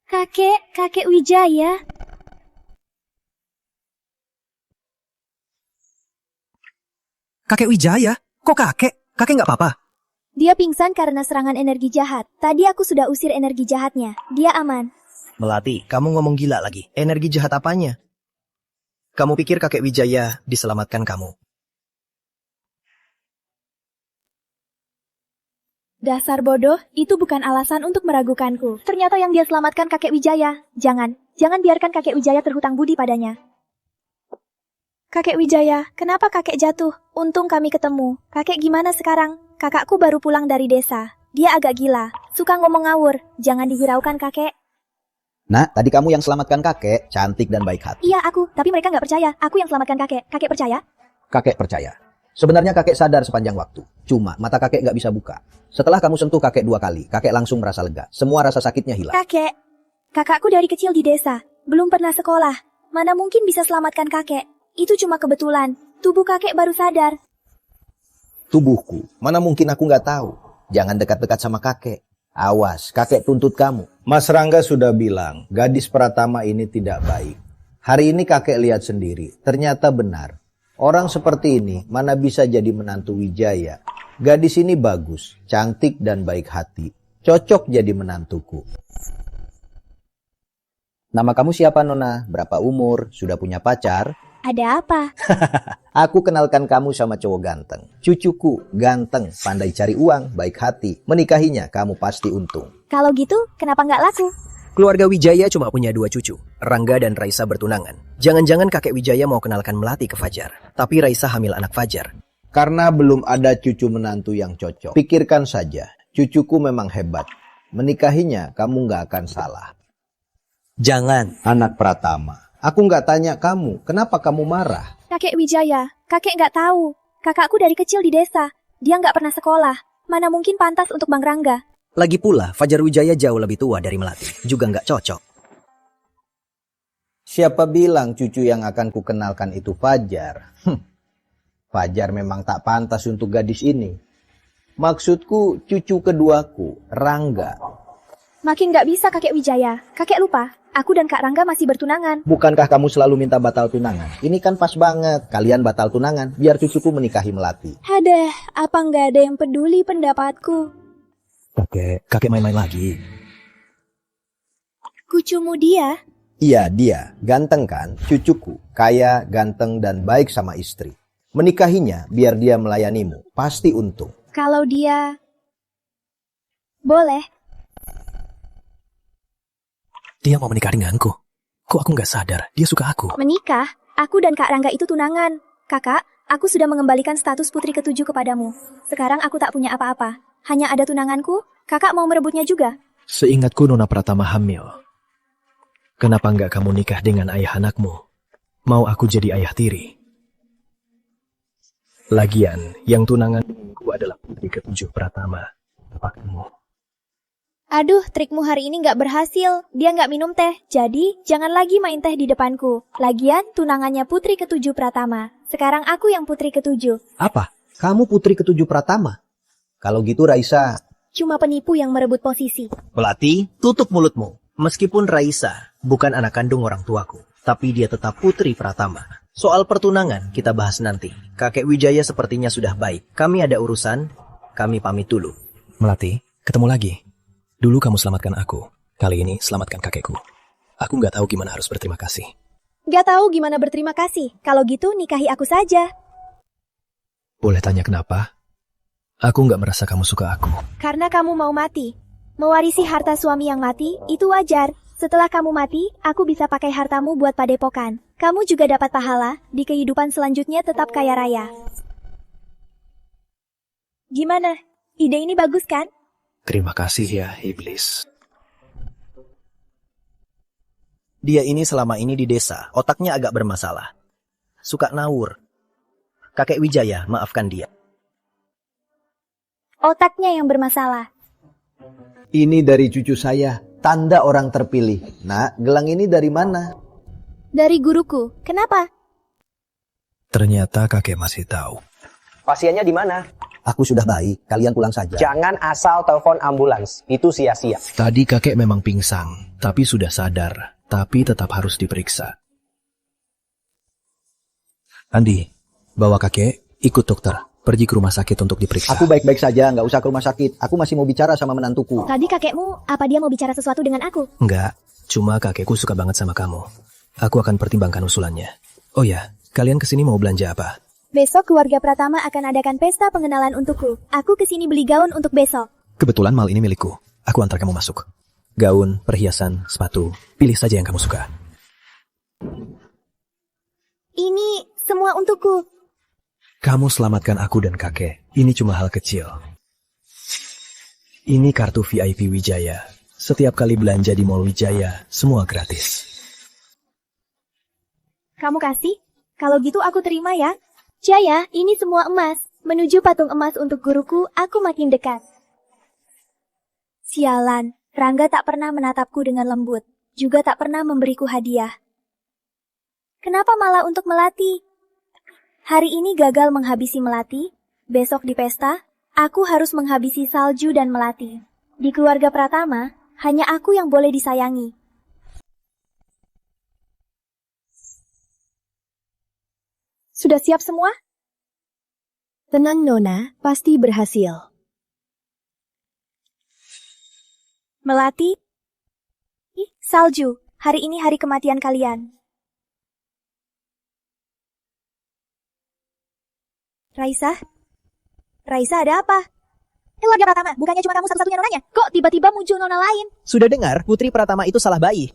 B: Kakek Wijaya.
G: Kakek Wijaya? Kok kakek? Kakek nggak apa-apa?
B: Dia pingsan karena serangan energi jahat. Tadi aku sudah usir energi jahatnya. Dia aman.
G: Melati, kamu ngomong gila lagi. Energi jahat apanya? Kamu pikir kakek Wijaya diselamatkan kamu?
B: Dasar bodoh, itu bukan alasan untuk meragukanku. Ternyata yang dia selamatkan kakek Wijaya. Jangan biarkan kakek Wijaya terhutang budi padanya. Kakek Wijaya, kenapa kakek jatuh? Untung kami ketemu. Kakek gimana sekarang? Kakakku baru pulang dari desa. Dia agak gila, suka ngomong ngawur. Jangan dihiraukan kakek.
L: Nah, tadi kamu yang selamatkan kakek, cantik dan baik hati.
B: Iya aku, tapi mereka nggak percaya. Aku yang selamatkan kakek. Kakek percaya?
L: Kakek percaya. Sebenarnya kakek sadar sepanjang waktu. Cuma mata kakek nggak bisa buka. Setelah kamu sentuh kakek 2 kali, kakek langsung merasa lega. Semua rasa sakitnya hilang.
B: Kakakku dari kecil di desa. Belum pernah sekolah. Mana mungkin bisa selamatkan kakek? Itu cuma kebetulan. Tubuh kakek baru sadar.
L: Tubuhku, mana mungkin aku nggak tahu. Jangan dekat-dekat sama kakek. Awas, kakek tuntut kamu.
P: Mas Rangga sudah bilang, gadis Pratama ini tidak baik. Hari ini kakek lihat sendiri, ternyata benar. Orang seperti ini mana bisa jadi menantu Wijaya. Gadis ini bagus, cantik dan baik hati. Cocok jadi menantuku.
L: Nama kamu siapa, Nona? Berapa umur? Sudah punya pacar?
B: Ada apa?
L: Aku kenalkan kamu sama cowok ganteng. Cucuku, ganteng, pandai cari uang, baik hati. Menikahinya, kamu pasti untung.
B: Kalau gitu, kenapa nggak laku?
G: Keluarga Wijaya cuma punya 2 cucu. Rangga dan Raisa bertunangan. Jangan-jangan kakek Wijaya mau kenalkan Melati ke Fajar. Tapi Raisa hamil anak Fajar.
P: Karena belum ada cucu menantu yang cocok. Pikirkan saja, cucuku memang hebat. Menikahinya, kamu nggak akan salah.
G: Jangan.
P: Anak Pratama. Aku nggak tanya kamu, kenapa kamu marah?
B: Kakek Wijaya, kakek nggak tahu. Kakakku dari kecil di desa. Dia nggak pernah sekolah. Mana mungkin pantas untuk Bang Rangga.
G: Lagi pula, Fajar Wijaya jauh lebih tua dari Melati. Juga nggak cocok.
P: Siapa bilang cucu yang akan kukenalkan itu Fajar? Fajar memang tak pantas untuk gadis ini. Maksudku cucu keduaku, Rangga.
B: Makin nggak bisa kakek Wijaya. Kakek lupa, aku dan Kak Rangga masih bertunangan.
P: Bukankah kamu selalu minta batal tunangan? Ini kan pas banget, kalian batal tunangan, biar cucuku menikahi Melati.
B: Hadeh, apa nggak ada yang peduli pendapatku?
K: Kakek main-main lagi.
B: Cucumu dia?
P: Iya, dia. Ganteng kan? Cucuku. Kaya, ganteng, dan baik sama istri. Menikahinya biar dia melayanimu. Pasti untung.
B: Kalau dia... Boleh.
K: Dia mau menikah denganku. Kok aku nggak sadar? Dia suka aku.
B: Menikah? Aku dan Kak Rangga itu tunangan. Kakak, Aku sudah mengembalikan status putri ketujuh kepadamu. Sekarang aku tak punya apa-apa. Hanya ada tunanganku, kakak mau merebutnya juga.
K: Seingatku Nona Pratama hamil. Kenapa enggak kamu nikah dengan ayah anakmu? Mau aku jadi ayah tiri? Lagian, yang tunangan denganku adalah putri ketujuh Pratama. Apa kamu?
B: Aduh, trikmu hari ini nggak berhasil. Dia nggak minum teh, jadi jangan lagi main teh di depanku. Lagian, tunangannya putri ketujuh Pratama. Sekarang aku yang putri ketujuh.
L: Apa? Kamu putri ketujuh Pratama? Kalau gitu Raisa...
B: Cuma penipu yang merebut posisi.
G: Melati, tutup mulutmu. Meskipun Raisa bukan anak kandung orang tuaku, tapi dia tetap putri Pratama. Soal pertunangan kita bahas nanti. Kakek Wijaya sepertinya sudah baik. Kami ada urusan, kami pamit dulu.
K: Melati, ketemu lagi. Dulu kamu selamatkan aku. Kali ini selamatkan kakekku. Aku nggak tahu gimana harus berterima kasih.
B: Nggak tahu gimana berterima kasih. Kalau gitu nikahi aku saja.
K: Boleh tanya kenapa? Aku nggak merasa kamu suka aku.
B: Karena kamu mau mati. Mewarisi harta suami yang mati, itu wajar. Setelah kamu mati, aku bisa pakai hartamu buat padepokan. Kamu juga dapat pahala, di kehidupan selanjutnya tetap kaya raya. Gimana? Ide ini bagus kan?
K: Terima kasih ya, iblis.
G: Dia ini selama ini di desa, otaknya agak bermasalah. Suka ngawur. Kakek Wijaya, maafkan dia.
B: Otaknya yang bermasalah.
P: Ini dari cucu saya, tanda orang terpilih. Nak, gelang ini dari mana?
B: Dari guruku. Kenapa?
K: Ternyata kakek masih tahu.
L: Pasiennya di mana? Aku sudah baik, kalian pulang saja. Jangan asal telepon ambulans, itu sia-sia.
K: Tadi kakek memang pingsan, tapi sudah sadar. Tapi tetap harus diperiksa. Andi, bawa kakek, ikut dokter. Pergi ke rumah sakit untuk diperiksa.
L: Aku baik-baik saja, nggak usah ke rumah sakit. Aku masih mau bicara sama menantuku.
B: Tadi kakekmu, apa dia mau bicara sesuatu dengan aku?
K: Enggak, cuma kakekku suka banget sama kamu. Aku akan pertimbangkan usulannya. Oh ya, kalian kesini mau belanja apa?
B: Besok keluarga Pratama akan adakan pesta pengenalan untukku. Aku kesini beli gaun untuk besok.
K: Kebetulan mal ini milikku. Aku antar kamu masuk. Gaun, perhiasan, sepatu. Pilih saja yang kamu suka.
B: Ini semua untukku.
K: Kamu selamatkan aku dan kakek. Ini cuma hal kecil. Ini kartu VIP Wijaya. Setiap kali belanja di Mall Wijaya, semua gratis.
B: Kamu kasih? Kalau gitu aku terima ya. Jaya, ini semua emas. Menuju patung emas untuk guruku, aku makin dekat. Sialan, Rangga tak pernah menatapku dengan lembut. Juga tak pernah memberiku hadiah. Kenapa malah untuk Melati? Hari ini gagal menghabisi Melati. Besok di pesta, aku harus menghabisi Salju dan Melati. Di keluarga Pratama, hanya aku yang boleh disayangi. Sudah siap semua? Tenang Nona, pasti berhasil. Melati, Salju, hari ini hari kematian kalian. Raisa? Raisa ada apa? Keluarga Pratama, bukannya cuma kamu satu-satunya nonanya? Kok tiba-tiba muncul nona lain?
G: Sudah dengar, Putri Pratama itu salah bayi.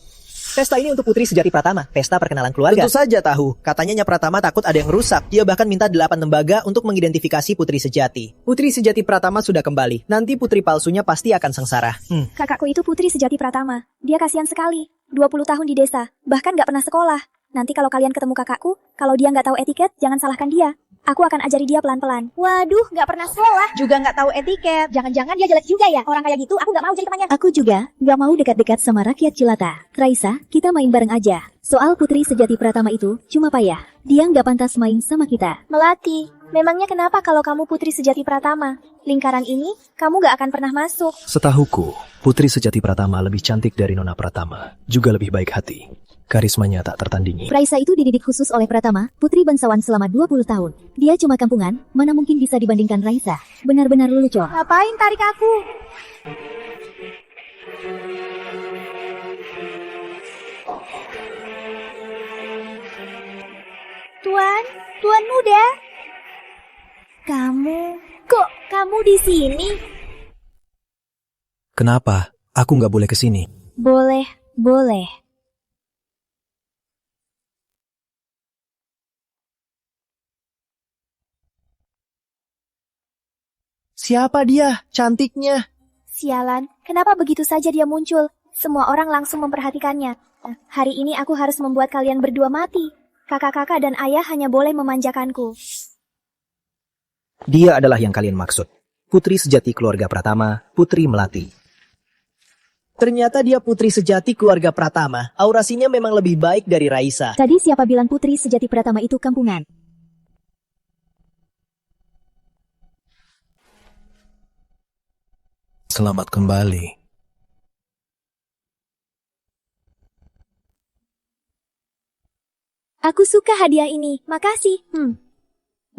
G: Pesta ini untuk Putri Sejati Pratama, pesta perkenalan keluarga. Tentu saja tahu, katanya Nya Pratama takut ada yang rusak. Dia bahkan minta 8 lembaga untuk mengidentifikasi Putri Sejati. Putri Sejati Pratama sudah kembali, nanti putri palsunya pasti akan sengsara.
B: Kakakku itu Putri Sejati Pratama. Dia kasihan sekali, 20 tahun di desa, bahkan gak pernah sekolah. Nanti kalau kalian ketemu kakakku, kalau dia gak tahu etiket, jangan salahkan dia. Aku akan ajari dia pelan-pelan. Waduh, gak pernah sekolah, juga gak tahu etiket. Jangan-jangan dia jelek juga ya? Orang kayak gitu, aku gak mau jadi temannya.
M: Aku juga gak mau dekat-dekat sama rakyat jelata. Raisa, kita main bareng aja. Soal Putri Sejati Pratama itu cuma payah. Dia gak pantas main sama kita.
B: Melati, memangnya kenapa kalau kamu Putri Sejati Pratama? Lingkaran ini, kamu gak akan pernah masuk.
K: Setahuku, Putri Sejati Pratama lebih cantik dari Nona Pratama. Juga lebih baik hati. Karismanya tak tertandingi.
M: Raisa itu dididik khusus oleh Pratama, putri bangsawan selama 20 tahun. Dia cuma kampungan, mana mungkin bisa dibandingkan Raisa. Benar-benar lucu.
B: Ngapain tarik aku? Tuan muda. Kok kamu di sini?
K: Kenapa? Aku nggak boleh kesini.
B: Boleh.
G: Siapa dia? Cantiknya.
B: Sialan, kenapa begitu saja dia muncul? Semua orang langsung memperhatikannya. Hari ini aku harus membuat kalian berdua mati. Kakak-kakak dan ayah hanya boleh memanjakanku.
G: Dia adalah yang kalian maksud. Putri sejati keluarga Pratama, Putri Melati. Ternyata dia putri sejati keluarga Pratama. Aurasinya memang lebih baik dari Raisa.
M: Tadi siapa bilang putri sejati Pratama itu kampungan?
K: Selamat kembali.
B: Aku suka hadiah ini, makasih.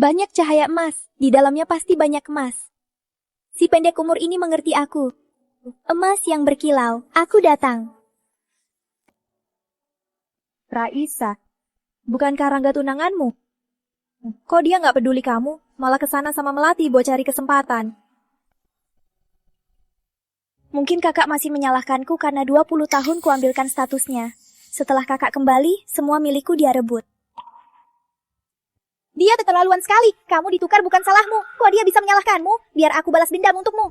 B: Banyak cahaya emas, di dalamnya pasti banyak emas. Si pendek umur ini mengerti aku. Emas yang berkilau, aku datang.
J: Raisa, bukankah Rangga tunanganmu? Kok dia nggak peduli kamu, malah kesana sama Melati buat cari kesempatan?
B: Mungkin kakak masih menyalahkanku karena 20 tahun kuambilkan statusnya. Setelah kakak kembali, semua milikku dia rebut. Dia keterlaluan sekali. Kamu ditukar bukan salahmu. Kok dia bisa menyalahkanmu? Biar aku balas dendam untukmu.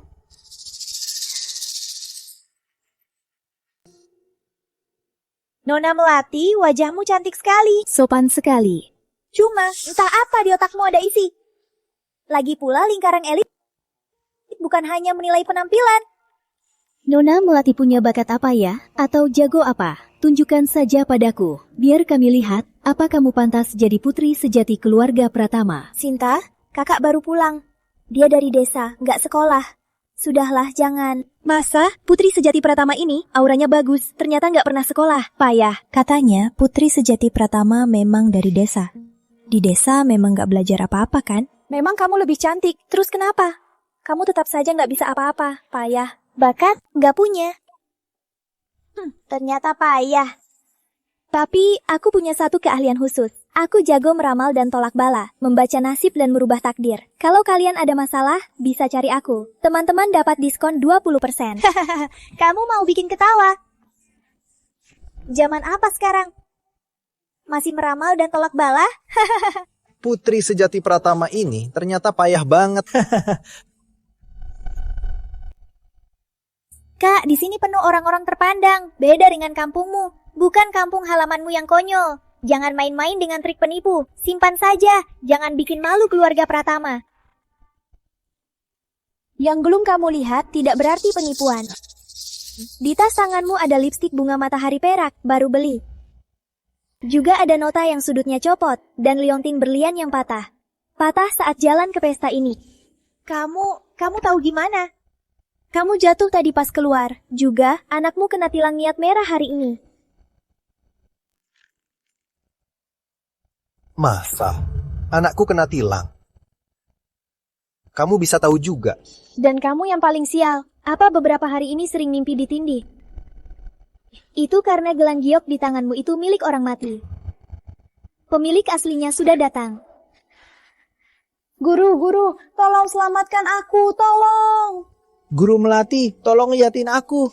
B: Nona Melati, wajahmu cantik sekali.
M: Sopan sekali.
B: Cuma, entah apa di otakmu ada isi. Lagi pula lingkaran elit bukan hanya menilai penampilan.
M: Nona Melati punya bakat apa ya? Atau jago apa? Tunjukkan saja padaku, biar kami lihat apa kamu pantas jadi putri sejati keluarga Pratama.
B: Sinta, kakak baru pulang. Dia dari desa, nggak sekolah. Sudahlah, jangan.
M: Masa? Putri sejati Pratama ini auranya bagus, ternyata nggak pernah sekolah.
B: Payah. Katanya putri sejati Pratama memang dari desa. Di desa memang nggak belajar apa-apa kan? Memang kamu lebih cantik, terus kenapa? Kamu tetap saja nggak bisa apa-apa. Payah. Bakat? Nggak punya. Ternyata payah. Tapi aku punya satu keahlian khusus. Aku jago meramal dan tolak bala, membaca nasib dan merubah takdir. Kalau kalian ada masalah, bisa cari aku. Teman-teman dapat diskon 20%. Kamu mau bikin ketawa? Zaman apa sekarang? Masih meramal dan tolak bala?
G: Putri sejati Pratama ini ternyata payah banget.
B: Kak, di sini penuh orang-orang terpandang. Beda dengan kampungmu. Bukan kampung halamanmu yang konyol. Jangan main-main dengan trik penipu. Simpan saja. Jangan bikin malu keluarga Pratama. Yang belum kamu lihat tidak berarti penipuan. Di tas tanganmu ada lipstik bunga matahari perak, baru beli. Juga ada nota yang sudutnya copot, dan liontin berlian yang patah. Patah saat jalan ke pesta ini. Kamu tahu gimana? Kamu jatuh tadi pas keluar. Juga, anakmu kena tilang niat merah hari ini.
G: Masa? Anakku kena tilang? Kamu bisa tahu juga.
B: Dan kamu yang paling sial. Apa beberapa hari ini sering mimpi ditindih? Itu karena gelang giok di tanganmu itu milik orang mati. Pemilik aslinya sudah datang.
I: Guru, tolong selamatkan aku, tolong.
G: Guru Melati, tolong liatin aku.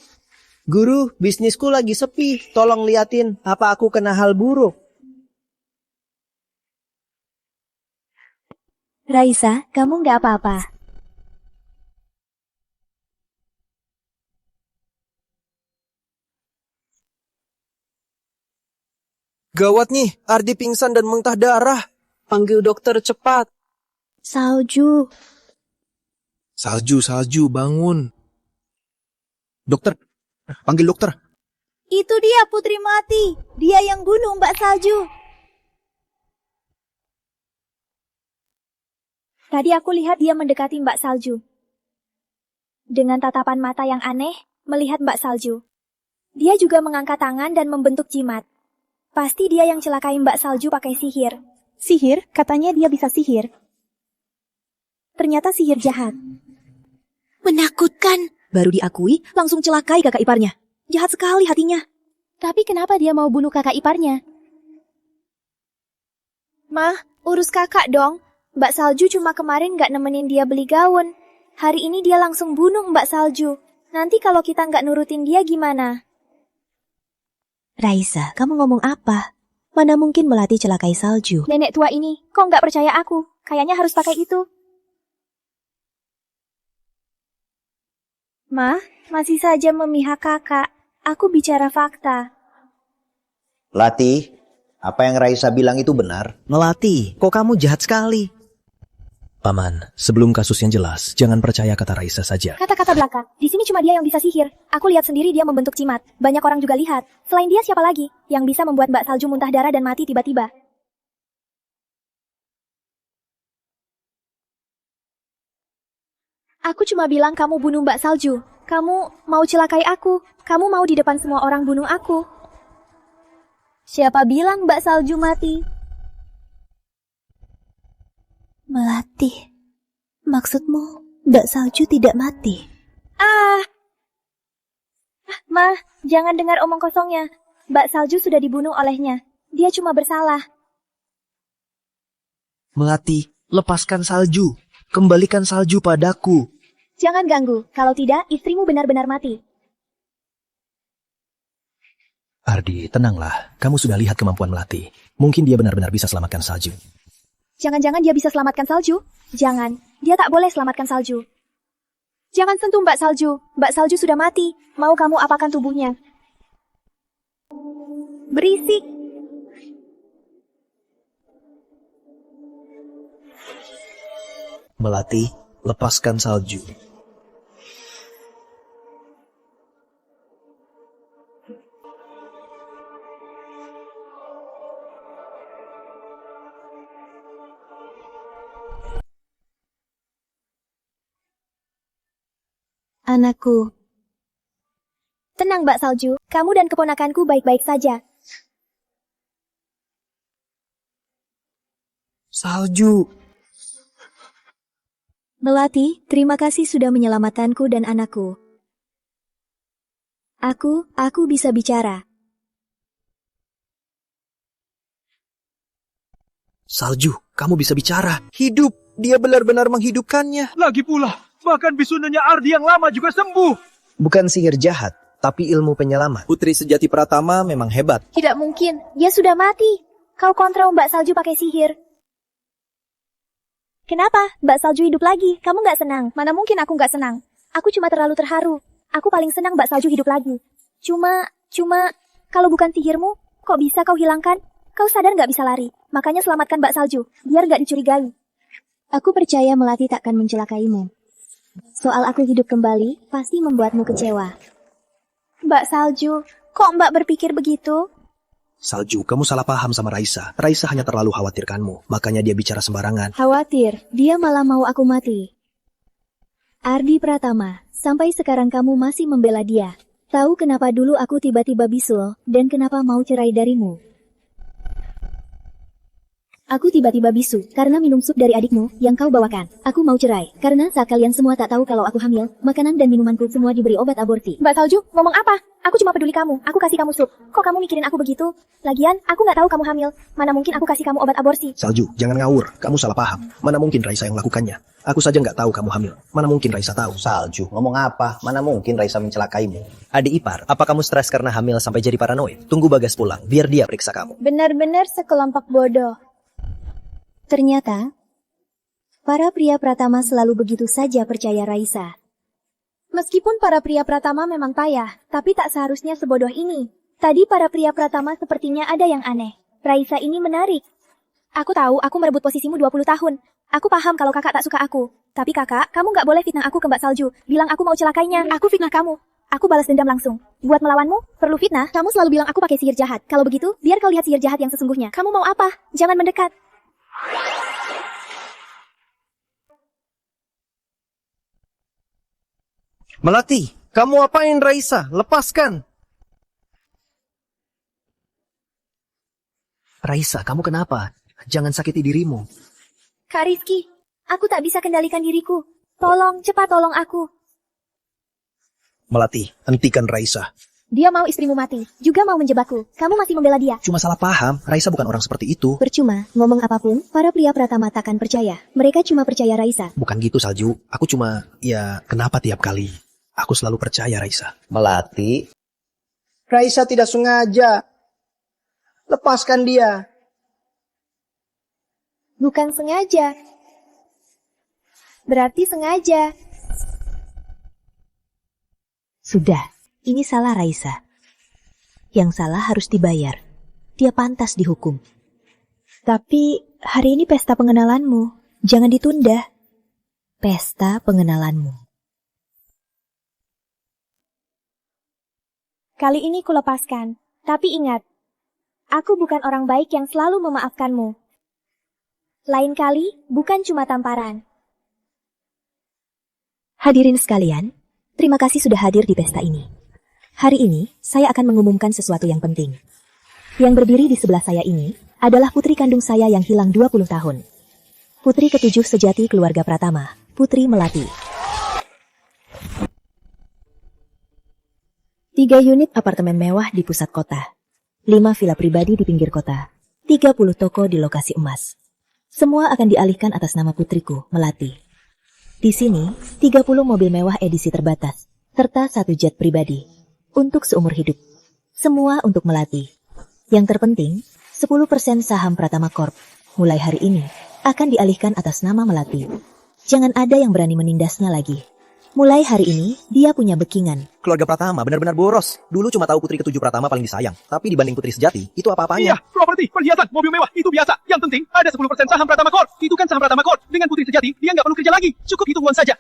G: Guru, bisnisku lagi sepi. Tolong liatin, apa aku kena hal buruk?
B: Raisa, kamu nggak apa-apa.
G: Gawat nih, Ardi pingsan dan muntah darah. Panggil dokter cepat.
B: Salju.
K: Salju, bangun.
G: Dokter, panggil dokter.
B: Itu dia Putri Melati. Dia yang bunuh Mbak Salju. Tadi aku lihat dia mendekati Mbak Salju. Dengan tatapan mata yang aneh, melihat Mbak Salju. Dia juga mengangkat tangan dan membentuk jimat. Pasti dia yang celakai Mbak Salju pakai sihir. Sihir? Katanya dia bisa sihir. Ternyata sihir jahat. Menakutkan.
M: Baru diakui, langsung celakai kakak iparnya. Jahat sekali hatinya.
B: Tapi kenapa dia mau bunuh kakak iparnya? Mah, urus kakak dong. Mbak Salju cuma kemarin gak nemenin dia beli gaun. Hari ini dia langsung bunuh Mbak Salju. Nanti kalau kita gak nurutin dia gimana?
M: Raisa, kamu ngomong apa? Mana mungkin Melati celakai Salju?
B: Nenek tua ini, kok gak percaya aku? Kayaknya harus pakai itu. Ma, masih saja memihak kakak. Aku bicara fakta.
L: Melati, apa yang Raisa bilang itu benar?
G: Melati, kok kamu jahat sekali? Paman, sebelum kasus yang jelas, jangan percaya kata Raisa saja.
B: Kata-kata belaka. Di sini cuma dia yang bisa sihir. Aku lihat sendiri dia membentuk cimat. Banyak orang juga lihat. Selain dia siapa lagi yang bisa membuat Mbak Salju muntah darah dan mati tiba-tiba? Aku cuma bilang kamu bunuh Mbak Salju. Kamu mau celakai aku. Kamu mau di depan semua orang bunuh aku. Siapa bilang Mbak Salju mati?
M: Melati, maksudmu Mbak Salju tidak mati?
B: Ma, jangan dengar omong kosongnya. Mbak Salju sudah dibunuh olehnya. Dia cuma bersalah.
G: Melati, lepaskan Salju. Kembalikan Salju padaku.
B: Jangan ganggu. Kalau tidak, istrimu benar-benar mati.
G: Ardi, tenanglah. Kamu sudah lihat kemampuan Melati. Mungkin dia benar-benar bisa selamatkan Salju.
B: Jangan-jangan dia bisa selamatkan Salju? Jangan. Dia tak boleh selamatkan Salju. Jangan sentuh Mbak Salju. Mbak Salju sudah mati. Mau kamu apakan tubuhnya? Berisik.
G: Melati, lepaskan Salju.
B: Anakku. Tenang Mbak Salju, kamu dan keponakanku baik-baik saja.
G: Salju.
B: Melati, terima kasih sudah menyelamatkanku dan anakku. Aku bisa bicara.
G: Salju, kamu bisa bicara. Hidup, dia benar-benar menghidupkannya.
O: Lagi pula, bahkan bisunanya Ardi yang lama juga sembuh.
G: Bukan sihir jahat, tapi ilmu penyelamat. Putri sejati Pratama memang hebat.
B: Tidak mungkin, dia sudah mati. Kau kontrol Mbak Salju pakai sihir. Kenapa? Mbak Salju hidup lagi. Kamu nggak senang? Mana mungkin aku nggak senang. Aku cuma terlalu terharu. Aku paling senang Mbak Salju hidup lagi. Cuma, kalau bukan sihirmu, kok bisa kau hilangkan? Kau sadar nggak bisa lari. Makanya selamatkan Mbak Salju, biar nggak dicurigai. Aku percaya Melati takkan mencelakaimu. Soal aku hidup kembali, pasti membuatmu kecewa. Mbak Salju, kok Mbak berpikir begitu?
G: Salju, kamu salah paham sama Raisa. Raisa hanya terlalu khawatirkanmu, makanya dia bicara sembarangan.
B: Khawatir, dia malah mau aku mati. Ardi Pratama, sampai sekarang kamu masih membela dia. Tahu kenapa dulu aku tiba-tiba bisul, dan kenapa mau cerai darimu? Aku tiba-tiba bisu karena minum sup dari adikmu yang kau bawakan. Aku mau cerai karena saat kalian semua tak tahu kalau aku hamil, makanan dan minumanku semua diberi obat aborsi. Mbak Salju, ngomong apa? Aku cuma peduli kamu. Aku kasih kamu sup. Kok kamu mikirin aku begitu? Lagian, aku nggak tahu kamu hamil. Mana mungkin aku kasih kamu obat aborsi?
G: Salju, jangan ngawur. Kamu salah paham. Mana mungkin Raisa yang melakukannya? Aku saja nggak tahu kamu hamil. Mana mungkin Raisa tahu?
L: Salju, ngomong apa? Mana mungkin Raisa mencelakaimu?
F: Adik ipar, apa kamu stres karena hamil sampai jadi paranoid? Tunggu Bagas pulang, biar dia periksa kamu.
B: Benar-benar sekelompok bodoh. Ternyata, para pria Pratama selalu begitu saja percaya Raisa. Meskipun para pria Pratama memang payah, tapi tak seharusnya sebodoh ini. Tadi para pria Pratama sepertinya ada yang aneh. Raisa ini menarik. Aku tahu aku merebut posisimu 20 tahun. Aku paham kalau kakak tak suka aku. Tapi kakak, kamu nggak boleh fitnah aku ke Mbak Salju. Bilang aku mau celakainya. Aku fitnah kamu. Aku balas dendam langsung. Buat melawanmu, perlu fitnah. Kamu selalu bilang aku pakai sihir jahat. Kalau begitu, biar kau lihat sihir jahat yang sesungguhnya. Kamu mau apa? Jangan mendekat.
G: Melati, kamu apain Raisa? Lepaskan. Raisa, kamu kenapa? Jangan sakiti dirimu.
B: Kak Rifki, aku tak bisa kendalikan diriku. Tolong, cepat tolong aku.
G: Melati, hentikan Raisa.
B: Dia mau istrimu mati, juga mau menjebakku. Kamu masih membela dia.
G: Cuma salah paham, Raisa bukan orang seperti itu.
B: Percuma, ngomong apapun, para pria Pratama takkan percaya. Mereka cuma percaya Raisa.
G: Bukan gitu Salju, aku cuma, kenapa tiap kali aku selalu percaya Raisa?
H: Melati, Raisa tidak sengaja. Lepaskan dia.
B: Bukan sengaja. Berarti sengaja.
M: Sudah, ini salah Raisa. Yang salah harus dibayar. Dia pantas dihukum.
B: Tapi hari ini pesta pengenalanmu. Jangan ditunda.
M: Pesta pengenalanmu.
B: Kali ini kulepaskan. Tapi ingat, aku bukan orang baik yang selalu memaafkanmu. Lain kali, bukan cuma tamparan.
M: Hadirin sekalian, terima kasih sudah hadir di pesta ini. Hari ini, saya akan mengumumkan sesuatu yang penting. Yang berdiri di sebelah saya ini adalah putri kandung saya yang hilang 20 tahun. Putri ketujuh sejati keluarga Pratama, Putri Melati. 3 unit apartemen mewah di pusat kota, 5 villa pribadi di pinggir kota, 30 toko di lokasi emas. Semua akan dialihkan atas nama putriku, Melati. Di sini, 30 mobil mewah edisi terbatas, serta 1 jet pribadi, untuk seumur hidup. Semua untuk Melati. Yang terpenting, 10% saham Pratama Corp, mulai hari ini, akan dialihkan atas nama Melati. Jangan ada yang berani menindasnya lagi. Mulai hari ini, dia punya backingan.
G: Keluarga Pratama benar-benar boros. Dulu cuma tahu putri ketujuh Pratama paling disayang. Tapi dibanding putri sejati, itu apa-apanya.
O: Iya, properti, perhiasan, mobil mewah, itu biasa. Yang penting, ada 10% saham Pratama Corp. Itu kan saham Pratama Corp. Dengan putri sejati, dia nggak perlu kerja lagi. Cukup hitung uang saja.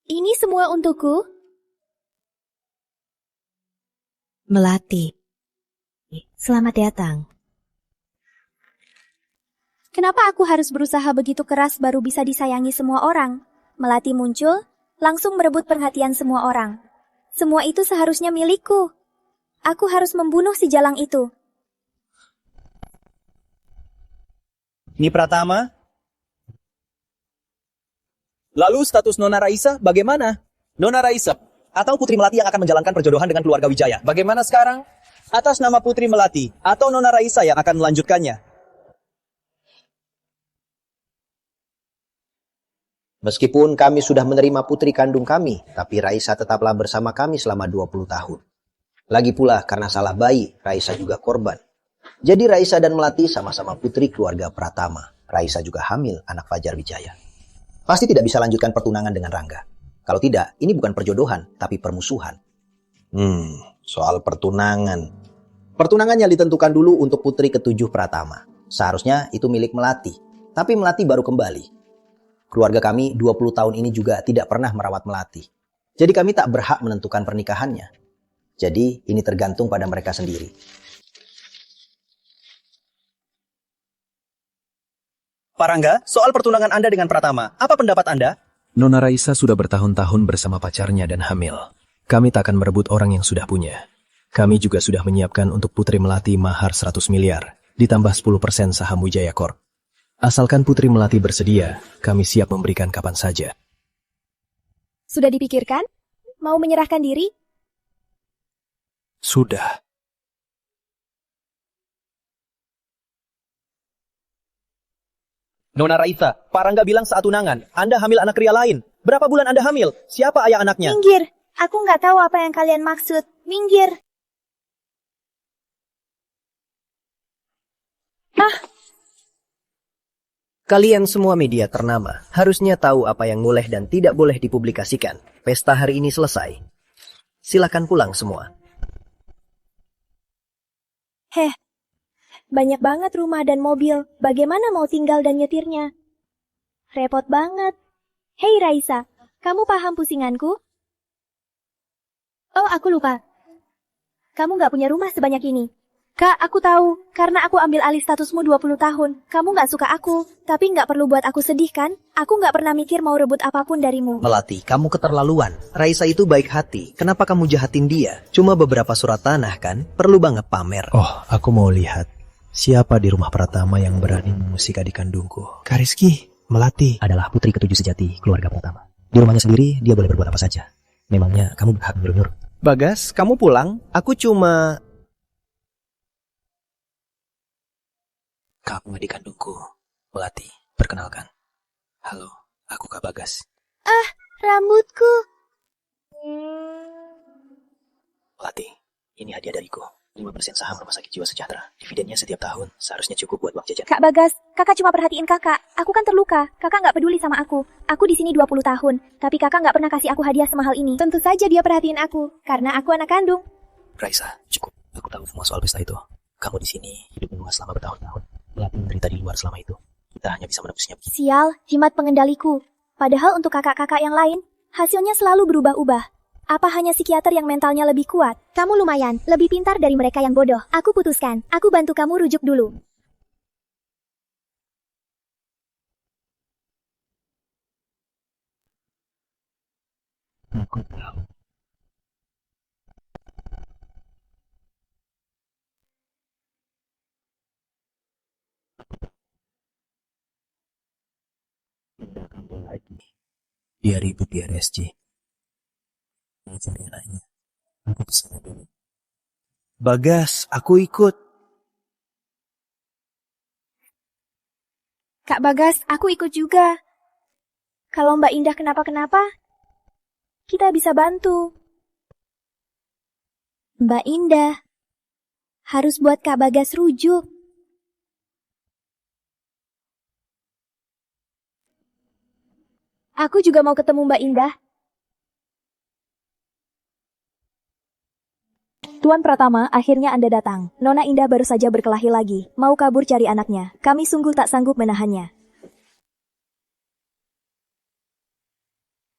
B: Ini semua untukku?
M: Melati. Selamat datang.
B: Kenapa aku harus berusaha begitu keras baru bisa disayangi semua orang? Melati muncul, langsung merebut perhatian semua orang. Semua itu seharusnya milikku. Aku harus membunuh si jalang itu.
G: Ini Pratama. Lalu status Nona Raisa bagaimana? Nona Raisa, atau Putri Melati yang akan menjalankan perjodohan dengan keluarga Wijaya. Bagaimana sekarang? Atas nama Putri Melati atau Nona Raisa yang akan melanjutkannya?
L: Meskipun kami sudah menerima putri kandung kami, tapi Raisa tetaplah bersama kami selama 20 tahun. Lagi pula karena salah bayi, Raisa juga korban. Jadi Raisa dan Melati sama-sama putri keluarga Pratama. Raisa juga hamil anak Fajar Wijaya. Pasti tidak bisa lanjutkan pertunangan dengan Rangga. Kalau tidak, ini bukan perjodohan, tapi permusuhan. Soal pertunangan. Pertunangannya ditentukan dulu untuk putri ketujuh Pratama. Seharusnya itu milik Melati. Tapi Melati baru kembali. Keluarga kami 20 tahun ini juga tidak pernah merawat Melati. Jadi kami tak berhak menentukan pernikahannya. Jadi ini tergantung pada mereka sendiri.
G: Pak Rangga, soal pertunangan Anda dengan Pratama, apa pendapat Anda?
K: Nona Raisa sudah bertahun-tahun bersama pacarnya dan hamil. Kami tak akan merebut orang yang sudah punya. Kami juga sudah menyiapkan untuk Putri Melati mahar 100 miliar, ditambah 10% saham Wijaya Corp. Asalkan Putri Melati bersedia, kami siap memberikan kapan saja.
B: Sudah dipikirkan? Mau menyerahkan diri?
K: Sudah.
G: Nona Raisa, Pak Rangga bilang saat tunangan, Anda hamil anak pria lain. Berapa bulan Anda hamil? Siapa ayah anaknya?
B: Minggir, aku nggak tahu apa yang kalian maksud. Minggir.
G: Kalian semua media ternama harusnya tahu apa yang boleh dan tidak boleh dipublikasikan. Pesta hari ini selesai. Silakan pulang semua.
B: Banyak banget rumah dan mobil. Bagaimana mau tinggal dan nyetirnya? Repot banget. Hei Raisa, kamu paham pusinganku? Oh, aku lupa. Kamu nggak punya rumah sebanyak ini. Kak, aku tahu. Karena aku ambil alih statusmu 20 tahun. Kamu nggak suka aku. Tapi nggak perlu buat aku sedih kan? Aku nggak pernah mikir mau rebut apapun darimu.
G: Melati, kamu keterlaluan. Raisa itu baik hati. Kenapa kamu jahatin dia? Cuma beberapa surat tanah kan? Perlu banget pamer.
K: Oh, aku mau lihat. Siapa di rumah Pratama yang berani mengusik adik kandungku? Kariski, Melati
F: adalah putri ketujuh sejati keluarga Pratama. Di rumahnya sendiri, dia boleh berbuat apa saja. Memangnya kamu berhak nyuruh-nyuruh?
G: Bagas, kamu pulang? Aku cuma...
F: Kamu adik kandungku, Melati. Perkenalkan. Halo, aku Kak Bagas.
B: Rambutku.
F: Melati, ini hadiah dariku. 5% saham Rumah Sakit Jiwa Sejahtera. Dividennya setiap tahun, seharusnya cukup buat uang jajan.
B: Kak Bagas, kakak cuma perhatiin kakak. Aku kan terluka. Kakak nggak peduli sama aku. Aku di sini 20 tahun, tapi kakak nggak pernah kasih aku hadiah semahal ini. Tentu saja dia perhatiin aku, karena aku anak kandung.
F: Raisa, cukup. Aku tahu semua soal pesta itu. Kamu di sini hidup menua selama bertahun-tahun. Melati menderita di luar selama itu. Kita hanya bisa menebusnya begini.
B: Sial, jimat pengendaliku. Padahal untuk kakak-kakak yang lain, hasilnya selalu berubah-ubah. Apa hanya psikiater yang mentalnya lebih kuat? Kamu lumayan, lebih pintar dari mereka yang bodoh. Aku putuskan, aku bantu kamu rujuk dulu.
F: Aku tahu. Tidak kamu lagi. Dia ribut di RSJ. Mau cari anaknya. Aku kesana dulu.
H: Bagas, aku ikut.
B: Kak Bagas, aku ikut juga. Kalau Mbak Indah kenapa-kenapa, kita bisa bantu. Mbak Indah harus buat Kak Bagas rujuk. Aku juga mau ketemu Mbak Indah. Tuan Pratama, akhirnya Anda datang. Nona Indah baru saja berkelahi lagi. Mau kabur cari anaknya. Kami sungguh tak sanggup menahannya.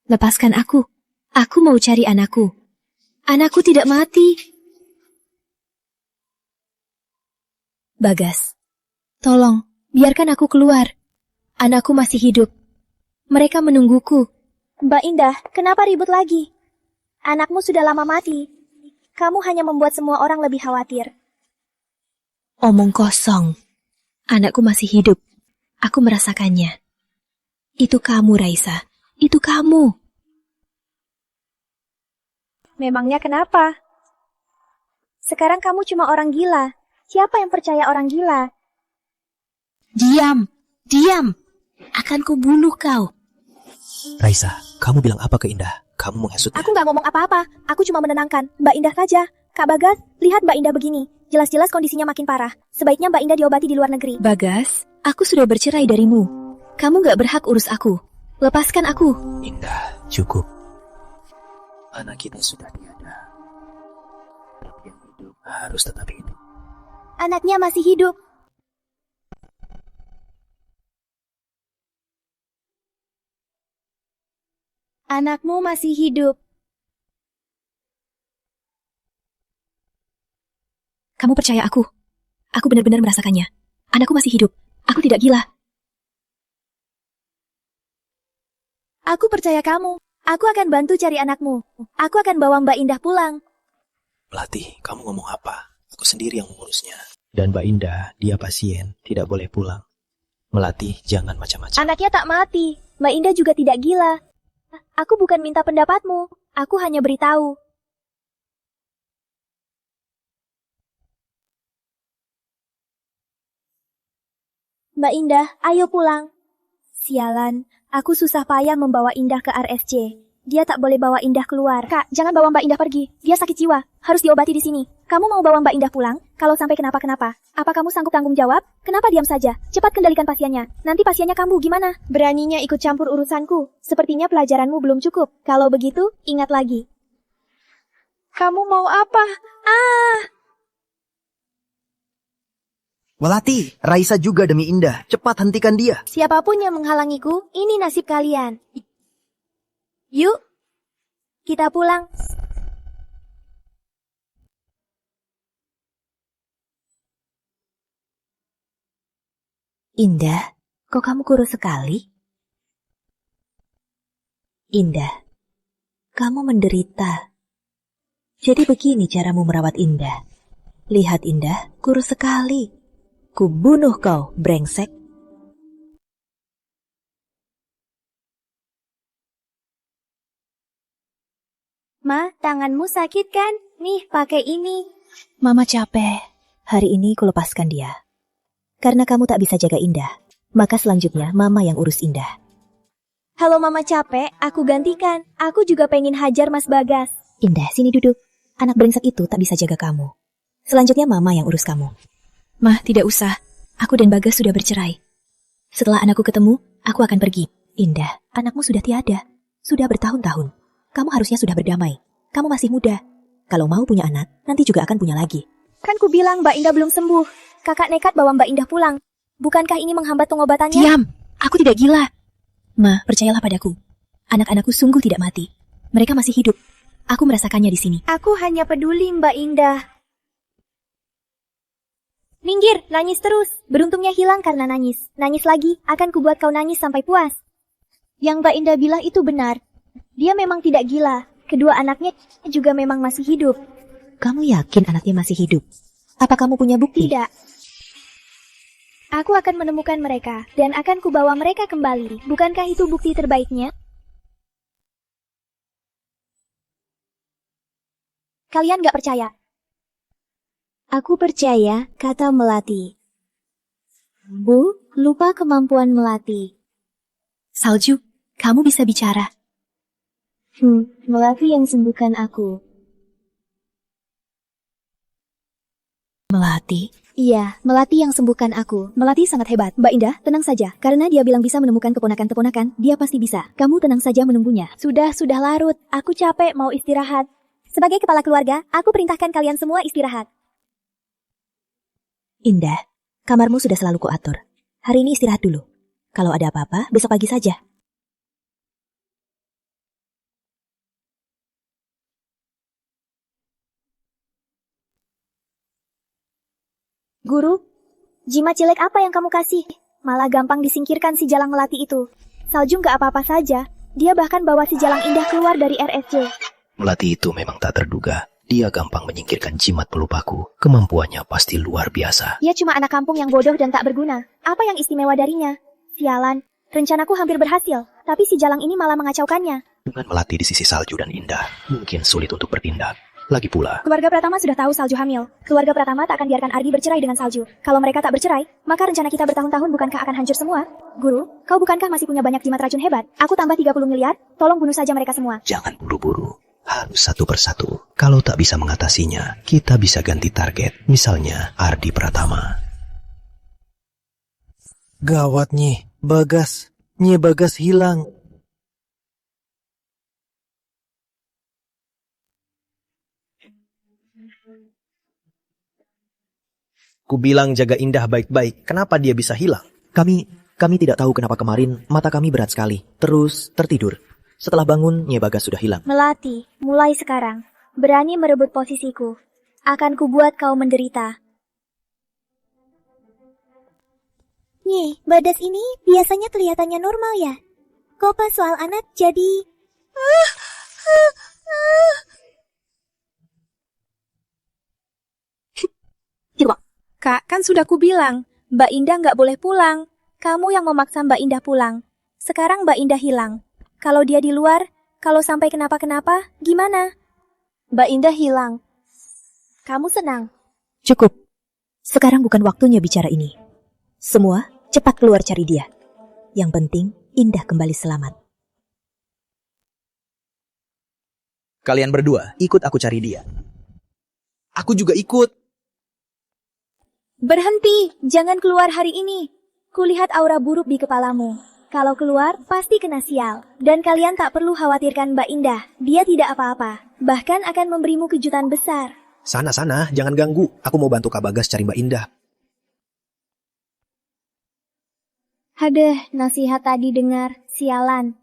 B: Lepaskan aku. Aku mau cari anakku. Anakku tidak mati. Bagas, tolong, biarkan aku keluar. Anakku masih hidup. Mereka menungguku. Mbak Indah, kenapa ribut lagi? Anakmu sudah lama mati. Kamu hanya membuat semua orang lebih khawatir. Omong kosong. Anakku masih hidup. Aku merasakannya. Itu kamu, Raisa. Itu kamu. Memangnya kenapa? Sekarang kamu cuma orang gila. Siapa yang percaya orang gila? Diam. Diam. Akan kubunuh kau.
F: Raisa, kamu bilang apa ke Indah? Kamu menghasutnya.
B: Aku nggak ngomong apa-apa. Aku cuma menenangkan. Mbak Indah saja. Kak Bagas, lihat Mbak Indah begini. Jelas-jelas kondisinya makin parah. Sebaiknya Mbak Indah diobati di luar negeri. Bagas, aku sudah bercerai darimu. Kamu nggak berhak urus aku. Lepaskan aku.
F: Indah, cukup. Anak kita sudah tiada. Tapi yang hidup harus tetap hidup.
B: Anaknya masih hidup. Anakmu masih hidup. Kamu percaya aku? Aku benar-benar merasakannya. Anakku masih hidup. Aku tidak gila. Aku percaya kamu. Aku akan bantu cari anakmu. Aku akan bawa Mbak Indah pulang.
F: Melati, kamu ngomong apa? Aku sendiri yang mengurusnya. Dan Mbak Indah, dia pasien, tidak boleh pulang. Melati, jangan macam-macam.
B: Anaknya tak mati. Mbak Indah juga tidak gila. Aku bukan minta pendapatmu. Aku hanya beritahu. Mbak Indah, ayo pulang. Sialan, aku susah payah membawa Indah ke RSC. Dia tak boleh bawa Indah keluar. Kak, jangan bawa Mbak Indah pergi. Dia sakit jiwa. Harus diobati di sini. Kamu mau bawa Mbak Indah pulang? Kalau sampai kenapa-kenapa, apa kamu sanggup tanggung jawab? Kenapa diam saja? Cepat kendalikan pasiennya. Nanti pasiennya kambuh gimana? Beraninya ikut campur urusanku. Sepertinya pelajaranmu belum cukup. Kalau begitu, ingat lagi. Kamu mau apa?
G: Melati, Raisa juga demi Indah. Cepat hentikan dia.
B: Siapapun yang menghalangiku, ini nasib kalian. Yuk, kita pulang.
M: Indah, kok kamu kurus sekali? Indah, kamu menderita. Jadi begini caramu merawat Indah. Lihat Indah, kurus sekali. Kubunuh kau, brengsek.
B: Ma, tanganmu sakit kan? Nih, pakai ini.
M: Mama capek. Hari ini kulepaskan dia. Karena kamu tak bisa jaga Indah, maka selanjutnya Mama yang urus Indah.
B: Halo Mama capek, aku gantikan. Aku juga pengen hajar Mas Bagas.
M: Indah, sini duduk. Anak brengsek itu tak bisa jaga kamu. Selanjutnya Mama yang urus kamu. Mah, tidak usah. Aku dan Bagas sudah bercerai. Setelah anakku ketemu, aku akan pergi. Indah, anakmu sudah tiada. Sudah bertahun-tahun. Kamu harusnya sudah berdamai. Kamu masih muda. Kalau mau punya anak, nanti juga akan punya lagi.
B: Kan ku bilang Mbak Indah belum sembuh. Kakak nekat bawa Mbak Indah pulang. Bukankah ini menghambat pengobatannya?
M: Diam! Aku tidak gila. Ma, percayalah padaku. Anak-anakku sungguh tidak mati. Mereka masih hidup. Aku merasakannya di sini.
B: Aku hanya peduli Mbak Indah. Minggir, nangis terus. Beruntungnya hilang karena nangis. Nangis lagi, akan kubuat kau nangis sampai puas. Yang Mbak Indah bilang itu benar. Dia memang tidak gila. Kedua anaknya juga memang masih hidup.
M: Kamu yakin anaknya masih hidup? Apa kamu punya bukti?
B: Tidak. Aku akan menemukan mereka, dan akan kubawa mereka kembali. Bukankah itu bukti terbaiknya? Kalian gak percaya? Aku percaya, kata Melati. Bu, lupa kemampuan Melati.
M: Salju, kamu bisa bicara.
B: Melati yang sembuhkan aku.
M: Melati?
B: Iya, Melati yang sembuhkan aku. Melati sangat hebat. Mbak Indah, tenang saja. Karena dia bilang bisa menemukan keponakan-keponakan, dia pasti bisa. Kamu tenang saja menunggunya. Sudah larut. Aku capek mau istirahat. Sebagai kepala keluarga, aku perintahkan kalian semua istirahat.
M: Indah, kamarmu sudah selalu kuatur. Hari ini istirahat dulu. Kalau ada apa-apa, besok pagi saja.
B: Guru, jimat jelek apa yang kamu kasih? Malah gampang disingkirkan si Jalang Melati itu. Salju nggak apa-apa saja. Dia bahkan bawa si Jalang Indah keluar dari RSC.
F: Melati itu memang tak terduga. Dia gampang menyingkirkan jimat pelupaku. Kemampuannya pasti luar biasa.
B: Dia cuma anak kampung yang bodoh dan tak berguna. Apa yang istimewa darinya? Sialan, rencanaku hampir berhasil. Tapi si Jalang ini malah mengacaukannya.
F: Dengan Melati di sisi Salju dan Indah, mungkin sulit untuk bertindak. Lagi pula,
B: Keluarga Pratama sudah tahu Salju hamil. Keluarga Pratama tak akan biarkan Ardi bercerai dengan Salju. Kalau mereka tak bercerai, maka rencana kita bertahun-tahun bukankah akan hancur semua? Guru, kau bukankah masih punya banyak jimat racun hebat? Aku tambah 30 miliar, tolong bunuh saja mereka semua.
F: jangan buru-buru. Harus satu persatu. Kalau tak bisa mengatasinya, kita bisa ganti target. Misalnya, Ardi Pratama.
G: Gawat, Nyi. Bagas hilang. Ku bilang jaga Indah baik-baik. Kenapa dia bisa hilang?
Q: Kami tidak tahu kenapa kemarin mata kami berat sekali. Terus tertidur. Setelah bangun, Nyi Bagas sudah hilang.
B: Melati, mulai sekarang, berani merebut posisiku. Akan kubuat kau menderita. Nyi, Badas ini biasanya kelihatannya normal ya? Kok pas soal anak jadi... Kak, kan sudah kubilang, Mbak Indah nggak boleh pulang. Kamu yang memaksa Mbak Indah pulang. Sekarang Mbak Indah hilang. Kalau dia di luar, kalau sampai kenapa-kenapa, gimana? Mbak Indah hilang. Kamu senang?
M: Cukup. Sekarang bukan waktunya bicara ini. Semua cepat keluar cari dia. Yang penting, Indah kembali selamat.
G: Kalian berdua, ikut aku cari dia. Aku juga ikut.
B: Berhenti, jangan keluar hari ini. Kulihat aura buruk di kepalamu. Kalau keluar, pasti kena sial. Dan kalian tak perlu khawatirkan Mbak Indah. Dia tidak apa-apa. Bahkan akan memberimu kejutan besar.
G: Sana, jangan ganggu. Aku mau bantu Kak Bagas cari Mbak Indah.
B: Hadeh, nasihat tadi dengar, sialan.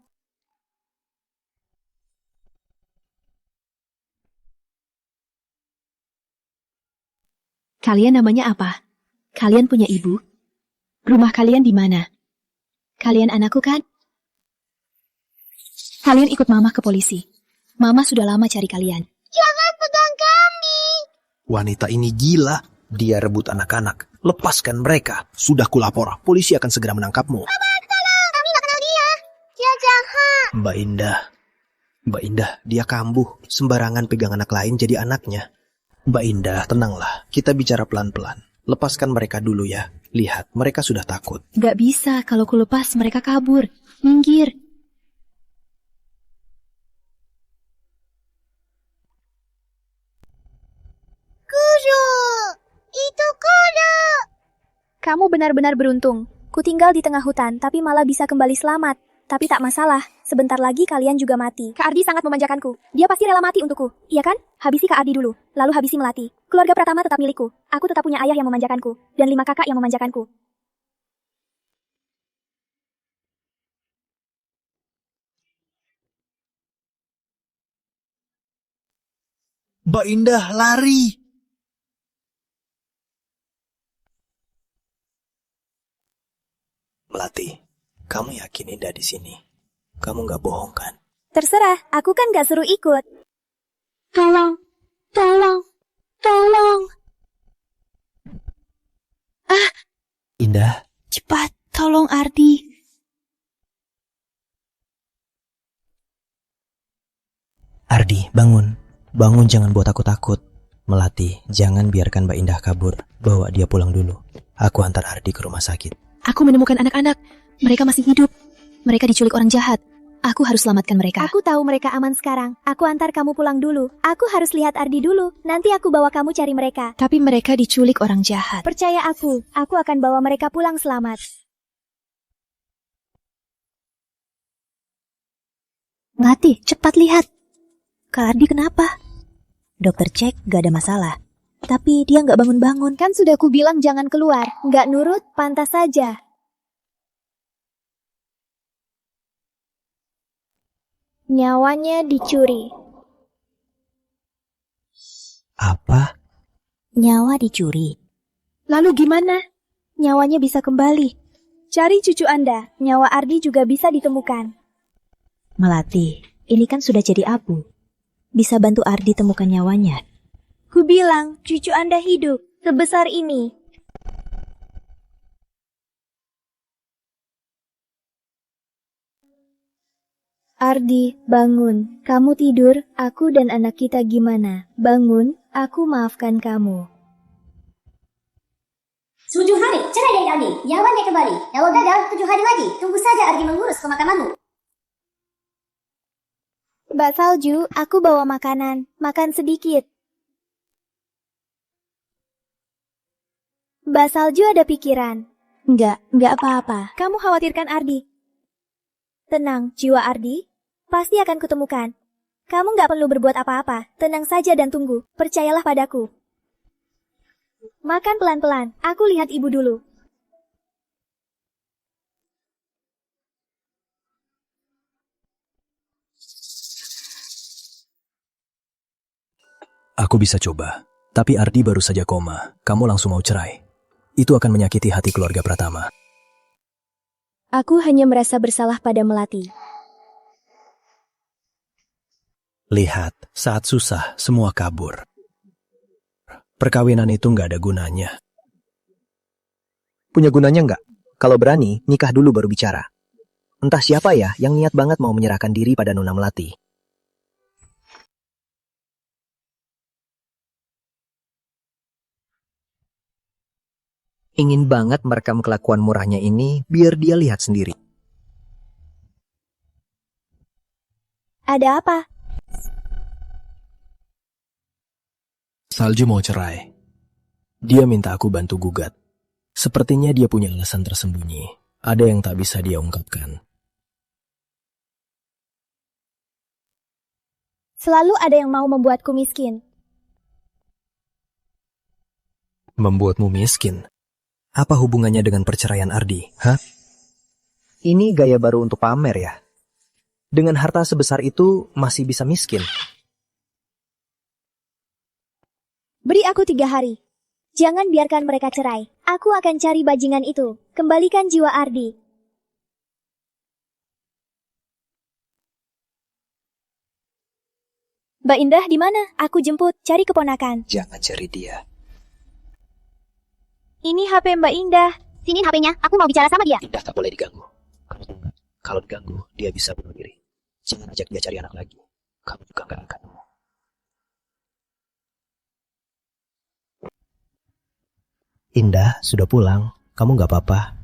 M: Kalian namanya apa? Kalian punya ibu? Rumah kalian di mana? Kalian anakku kan? Kalian ikut Mama ke polisi. Mama sudah lama cari kalian.
B: Jangan pegang kami.
G: Wanita ini gila. Dia rebut anak-anak. Lepaskan mereka. Sudah kulapor. Polisi akan segera menangkapmu.
B: Tolong, kami gak kenal dia. Dia jahat.
G: Mbak Indah, dia kambuh. Sembarangan pegang anak lain jadi anaknya. Mbak Indah, tenanglah. Kita bicara pelan-pelan. Lepaskan mereka dulu ya. Lihat, mereka sudah takut.
M: Gak bisa, kalau ku lepas mereka kabur. Minggir.
B: Guru. Kamu benar-benar beruntung. Ku tinggal di tengah hutan, tapi malah bisa kembali selamat. Tapi tak masalah, sebentar lagi kalian juga mati. Kak Ardi sangat memanjakanku. Dia pasti rela mati untukku. Iya kan? Habisi Kak Ardi dulu, lalu habisi Melati. Keluarga Pratama tetap milikku. Aku tetap punya ayah yang memanjakanku, dan 5 kakak yang memanjakanku.
G: Mbak Indah, lari! Melati, kamu yakin Indah di sini? Kamu nggak bohong kan?
B: Terserah, aku kan gak suruh ikut.
J: Tolong, tolong, tolong.
G: Indah,
J: Cepat, tolong Ardi.
F: Ardi, bangun. Bangun, jangan buat aku takut. Melati, jangan biarkan Mbak Indah kabur. Bawa dia pulang dulu. Aku antar Ardi ke rumah sakit.
M: Aku menemukan anak-anak. Mereka masih hidup. Mereka diculik orang jahat. Aku harus selamatkan mereka.
B: Aku tahu mereka aman sekarang. Aku antar kamu pulang dulu. Aku harus lihat Ardi dulu. Nanti aku bawa kamu cari mereka.
M: Tapi mereka diculik orang jahat.
B: Percaya aku akan bawa mereka pulang selamat.
M: Melati, cepat lihat. Kak Ardi kenapa? Dokter cek gak ada masalah. Tapi dia gak bangun-bangun.
B: Kan sudah ku bilang jangan keluar. Gak nurut, pantas saja. Nyawanya dicuri.
F: Apa?
M: Nyawa dicuri.
B: Lalu gimana? Nyawanya bisa kembali. Cari cucu Anda. Nyawa Ardi juga bisa ditemukan.
M: Melati, ini kan sudah jadi abu. Bisa bantu Ardi temukan nyawanya.
B: Ku bilang, cucu Anda hidup. Sebesar ini. Ardi, bangun. Kamu tidur, aku dan anak kita gimana? Bangun, aku maafkan kamu.
R: 7 hari, cerai dari Ardi. Nyawanya kembali. Kalau gagal, 7 hari lagi. Tunggu saja Ardi mengurus pemakamanmu.
B: Mbak Salju, aku bawa makanan. Makan sedikit. Mbak Salju ada pikiran. Enggak apa-apa. Kamu khawatirkan Ardi. Tenang, jiwa Ardi pasti akan kutemukan. Kamu nggak perlu berbuat apa-apa. Tenang saja dan tunggu. Percayalah padaku. Makan pelan-pelan. Aku lihat ibu dulu.
K: Aku bisa coba. Tapi Ardi baru saja koma. Kamu langsung mau cerai. Itu akan menyakiti hati keluarga Pratama.
B: Aku hanya merasa bersalah pada Melati.
F: lihat, saat susah semua kabur. Perkawinan itu nggak ada gunanya.
Q: Punya gunanya nggak? Kalau berani, nikah dulu baru bicara. Entah siapa ya yang niat banget mau menyerahkan diri pada Nona Melati. Ingin banget merekam kelakuan murahnya ini biar dia lihat sendiri.
B: Ada apa?
K: Salju mau cerai. Dia minta aku bantu gugat. Sepertinya dia punya alasan tersembunyi. Ada yang tak bisa dia ungkapkan.
B: Selalu ada yang mau membuatku miskin.
K: Membuatmu miskin? Apa hubungannya dengan perceraian Ardi? Hah?
Q: Ini gaya baru untuk pamer ya? Dengan harta sebesar itu masih bisa miskin?
B: Beri aku 3 hari. Jangan biarkan mereka cerai. Aku akan cari bajingan itu. Kembalikan jiwa Ardi. Mbak Indah di mana? Aku jemput. Cari keponakan.
F: Jangan cari dia.
B: Ini HP Mbak Indah.
R: Sini HP-nya. Aku mau bicara sama dia.
F: Indah tak boleh diganggu. Kamu tahu nggak? Kalau diganggu, dia bisa bunuh diri. Jangan ajak dia cari anak lagi. Kamu juga nggak akan.
Q: Indah, sudah pulang. Kamu nggak apa-apa.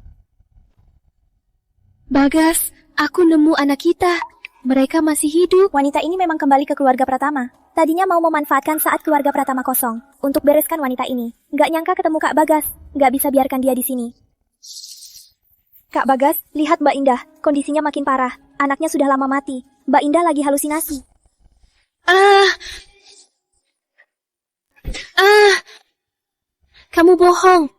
B: Bagas, aku nemu anak kita. Mereka masih hidup. Wanita ini memang kembali ke keluarga Pratama. Tadinya mau memanfaatkan saat keluarga Pratama kosong untuk bereskan wanita ini. Nggak nyangka ketemu Kak Bagas. Nggak bisa biarkan dia di sini. Kak Bagas, lihat Mbak Indah. Kondisinya makin parah. Anaknya sudah lama mati. Mbak Indah lagi halusinasi.
S: Kamu bohong.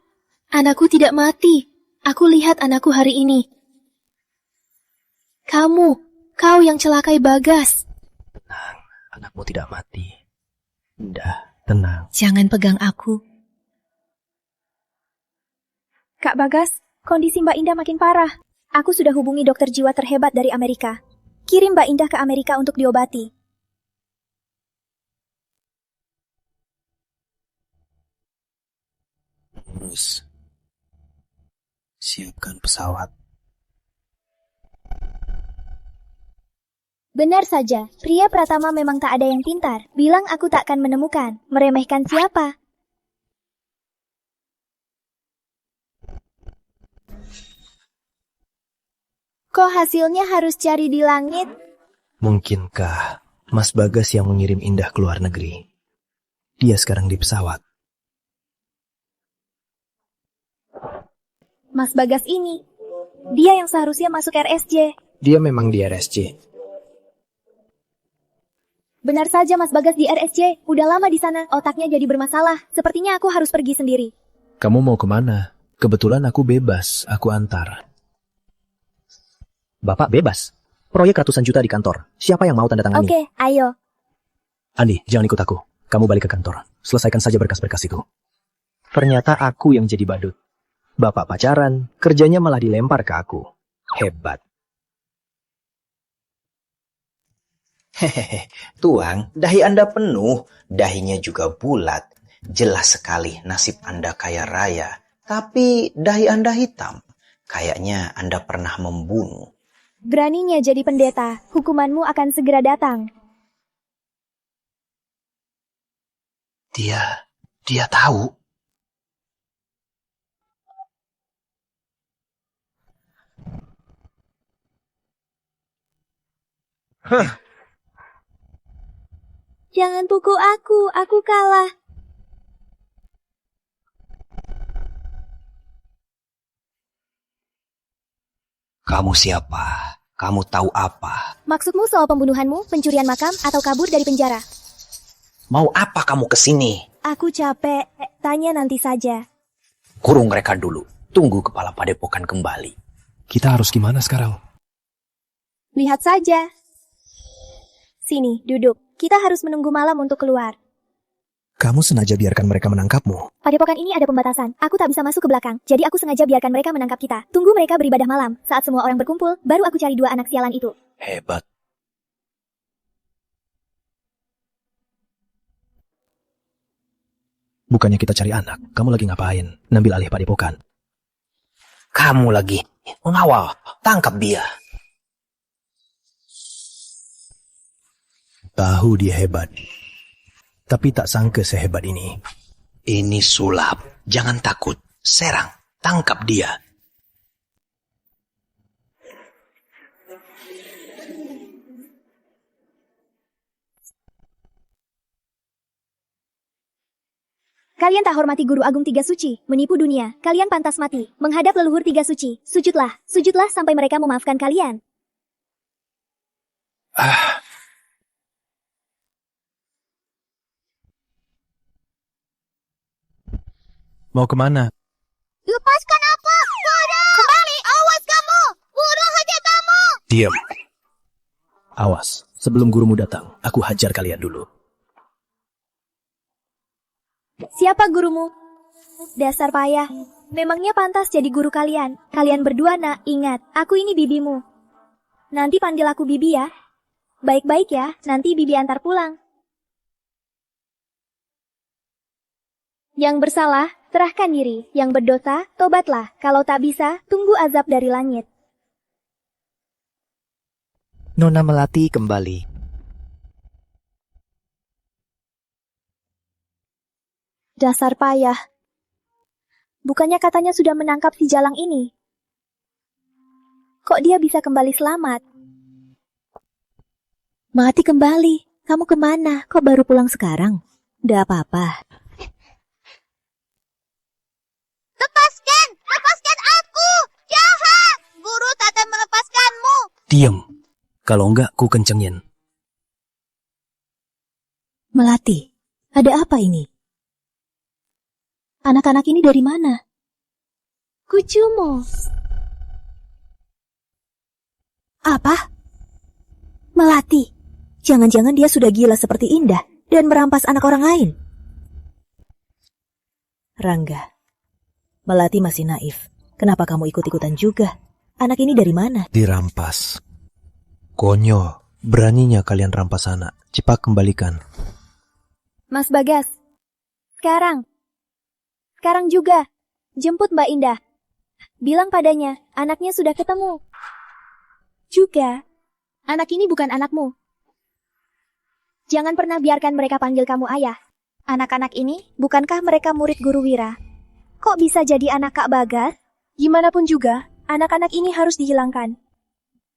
S: Anakku tidak mati. Aku lihat anakku hari ini. Kau yang celakai Bagas.
F: Anakmu tidak mati. Indah, tenang.
S: Jangan pegang aku.
B: Kak Bagas, kondisi Mbak Indah makin parah. Aku sudah hubungi dokter jiwa terhebat dari Amerika. Kirim Mbak Indah ke Amerika untuk diobati.
C: Terus, siapkan pesawat.
B: Benar saja, pria Pratama memang tak ada yang pintar. Bilang aku tak akan menemukan. Meremehkan siapa? Kok hasilnya harus cari di langit?
F: Mungkinkah Mas Bagas yang mengirim Indah ke luar negeri? Dia sekarang di pesawat.
B: Mas Bagas ini. Dia yang seharusnya masuk RSJ.
F: Dia memang di RSJ.
B: Benar saja Mas Bagas di RSJ. Udah lama di sana, otaknya jadi bermasalah. Sepertinya aku harus pergi sendiri.
K: Kamu mau kemana? Kebetulan aku bebas, aku antar.
Q: Bapak bebas. Proyek ratusan juta di kantor. Siapa yang mau tanda tangani?
B: Oke, ayo.
F: Andi, jangan ikut aku. Kamu balik ke kantor. Selesaikan saja berkas-berkas itu. Ternyata aku yang jadi badut. Bapak pacaran, kerjanya malah dilempar ke aku. Hebat.
L: Hehehe, Tuang, dahi Anda penuh, dahinya juga bulat. Jelas sekali nasib Anda kaya raya, tapi dahi Anda hitam. Kayaknya Anda pernah membunuh.
B: Beraninya jadi pendeta, hukumanmu akan segera datang.
C: Dia tahu.
B: Jangan pukul aku kalah.
C: Kamu siapa? Kamu tahu apa?
B: Maksudmu soal pembunuhanmu, pencurian makam, atau kabur dari penjara?
L: Mau apa kamu kesini?
B: Aku capek, tanya nanti saja.
L: Kurung mereka dulu, tunggu kepala padepokan kembali.
K: Kita harus gimana sekarang?
B: Lihat saja. Sini, duduk. Kita harus menunggu malam untuk keluar.
F: Kamu sengaja biarkan mereka menangkapmu.
B: Padepokan ini ada pembatasan. Aku tak bisa masuk ke belakang. Jadi aku sengaja biarkan mereka menangkap kita. Tunggu mereka beribadah malam. Saat semua orang berkumpul, baru aku cari dua anak sialan itu.
C: Hebat.
F: Bukannya kita cari anak. Kamu lagi ngapain? Ngambil alih padepokan.
L: Kamu lagi mengawal. Tangkap dia.
F: Tahu dia hebat. Tapi tak sangka sehebat ini.
C: Ini sulap. Jangan takut. Serang. Tangkap dia.
B: Kalian tak hormati Guru Agung Tiga Suci, menipu dunia. Kalian pantas mati. Menghadap leluhur Tiga Suci. Sujudlah. Sujudlah sampai mereka memaafkan kalian.
K: Mau kemana?
R: Lepaskan aku! Guru! Kembali! Awas kamu! Guru hajar kamu!
F: Diam. Awas, sebelum gurumu datang, aku hajar kalian dulu.
B: Siapa gurumu? Dasar payah. Memangnya pantas jadi guru kalian. Kalian berdua nak, ingat, aku ini bibimu. Nanti panggil aku bibi ya. Baik-baik ya, nanti bibi antar pulang. Yang bersalah, serahkan diri. Yang berdosa, tobatlah. Kalau tak bisa, tunggu azab dari langit.
Q: Nona Melati kembali.
B: Dasar payah. Bukannya katanya sudah menangkap si Jalang ini? Kok dia bisa kembali selamat?
M: Melati kembali. Kamu kemana? Kok baru pulang sekarang? Udah apa-apa?
F: Diam. Kalau enggak, ku kencengin.
M: Melati, ada apa ini? Anak-anak ini dari mana?
B: Kucumo.
M: Apa? Melati, jangan-jangan dia sudah gila seperti Indah dan merampas anak orang lain. Rangga, Melati masih naif. Kenapa kamu ikut-ikutan juga? Anak ini dari mana?
F: Dirampas. Konyol, beraninya kalian rampas anak. Cepat kembalikan.
B: Mas Bagas, sekarang juga, jemput Mbak Indah. Bilang padanya, anaknya sudah ketemu. Juga, anak ini bukan anakmu. Jangan pernah biarkan mereka panggil kamu ayah. Anak-anak ini, bukankah mereka murid Guru Wira? Kok bisa jadi anak Kak Bagas? Gimanapun juga, anak-anak ini harus dihilangkan.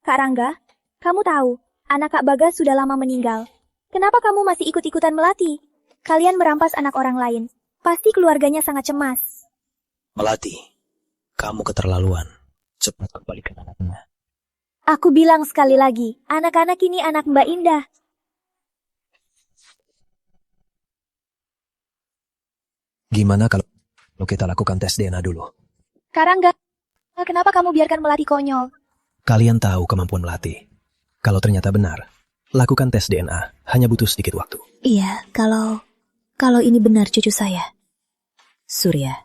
B: Kak Rangga, kamu tahu, anak Kak Bagas sudah lama meninggal. Kenapa kamu masih ikut-ikutan Melati? Kalian merampas anak orang lain. Pasti keluarganya sangat cemas.
F: Melati, kamu keterlaluan. Cepat kembalikan anaknya.
B: Aku bilang sekali lagi, anak-anak ini anak Mbak Indah.
F: Gimana kalau kita lakukan tes DNA dulu?
B: Karangga, kenapa kamu biarkan Melati konyol?
F: Kalian tahu kemampuan Melati. Kalau ternyata benar, lakukan tes DNA. Hanya butuh sedikit waktu.
M: Iya, kalau ini benar cucu saya. Surya,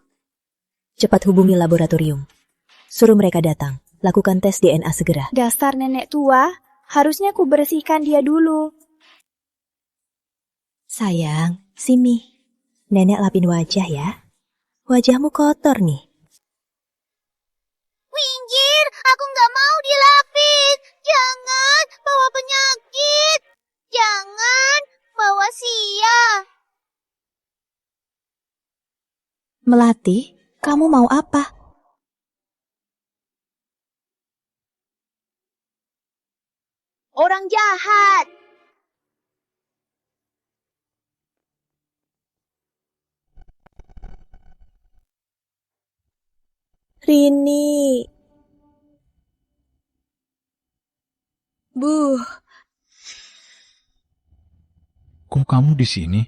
M: cepat hubungi laboratorium. Suruh mereka datang. Lakukan tes DNA segera.
B: Dasar nenek tua, harusnya ku bersihkan dia dulu.
M: Sayang, sini. Nenek lapin wajah ya. Wajahmu kotor nih.
J: Minggir, aku nggak mau dilapis. Jangan bawa penyakit. Jangan bawa sia.
M: Melati, kamu mau apa?
J: Orang jahat.
M: Rini. Bu.
T: Kok kamu di sini?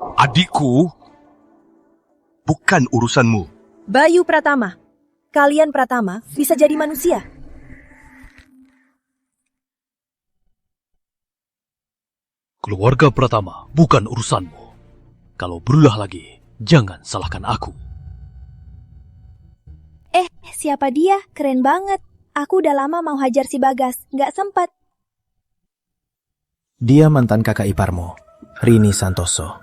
U: Adikku, bukan urusanmu.
V: Bayu Pratama, kalian Pratama bisa jadi manusia.
T: Keluarga Pratama bukan urusanmu. Kalau berulah lagi, jangan salahkan aku.
B: Siapa dia? Keren banget. Aku udah lama mau hajar si Bagas, nggak sempat.
F: Dia mantan kakak iparmu, Rini Santoso.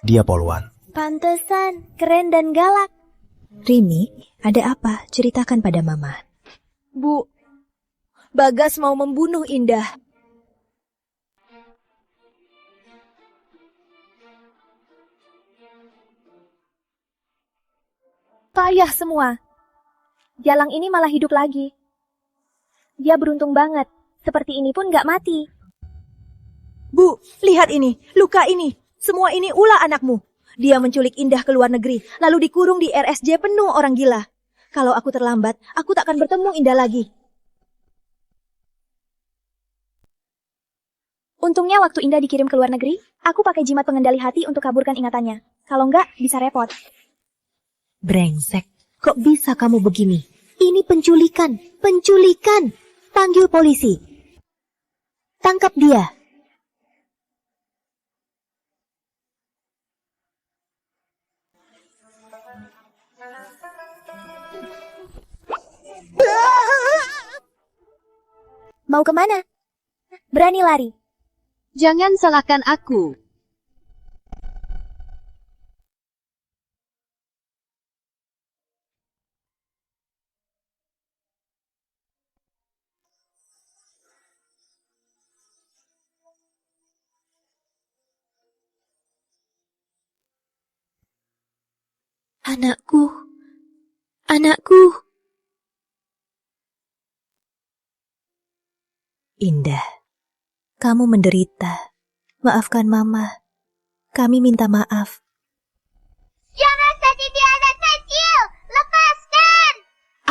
F: Dia poluan.
B: Pantesan, keren dan galak.
M: Rini, ada apa? Ceritakan pada Mama.
V: Bu, Bagas mau membunuh Indah.
B: Payah semua. Jalang ini malah hidup lagi. Dia beruntung banget. Seperti ini pun nggak mati.
V: Bu, lihat ini, luka ini. Semua ini ulah anakmu. Dia menculik Indah ke luar negeri, lalu dikurung di RSJ penuh orang gila. Kalau aku terlambat, aku tak akan bertemu Indah lagi.
B: Untungnya waktu Indah dikirim ke luar negeri, aku pakai jimat pengendali hati untuk kaburkan ingatannya. Kalau nggak, bisa repot.
M: Brengsek, kok bisa kamu begini? Ini penculikan, penculikan. Panggil polisi. Tangkap dia.
B: Mau kemana? Berani lari.
W: Jangan salahkan aku.
S: Anakku, anakku.
M: Indah, kamu menderita.
V: Maafkan Mama. Kami minta maaf.
R: Jangan sakiti anak kecil! Lepaskan!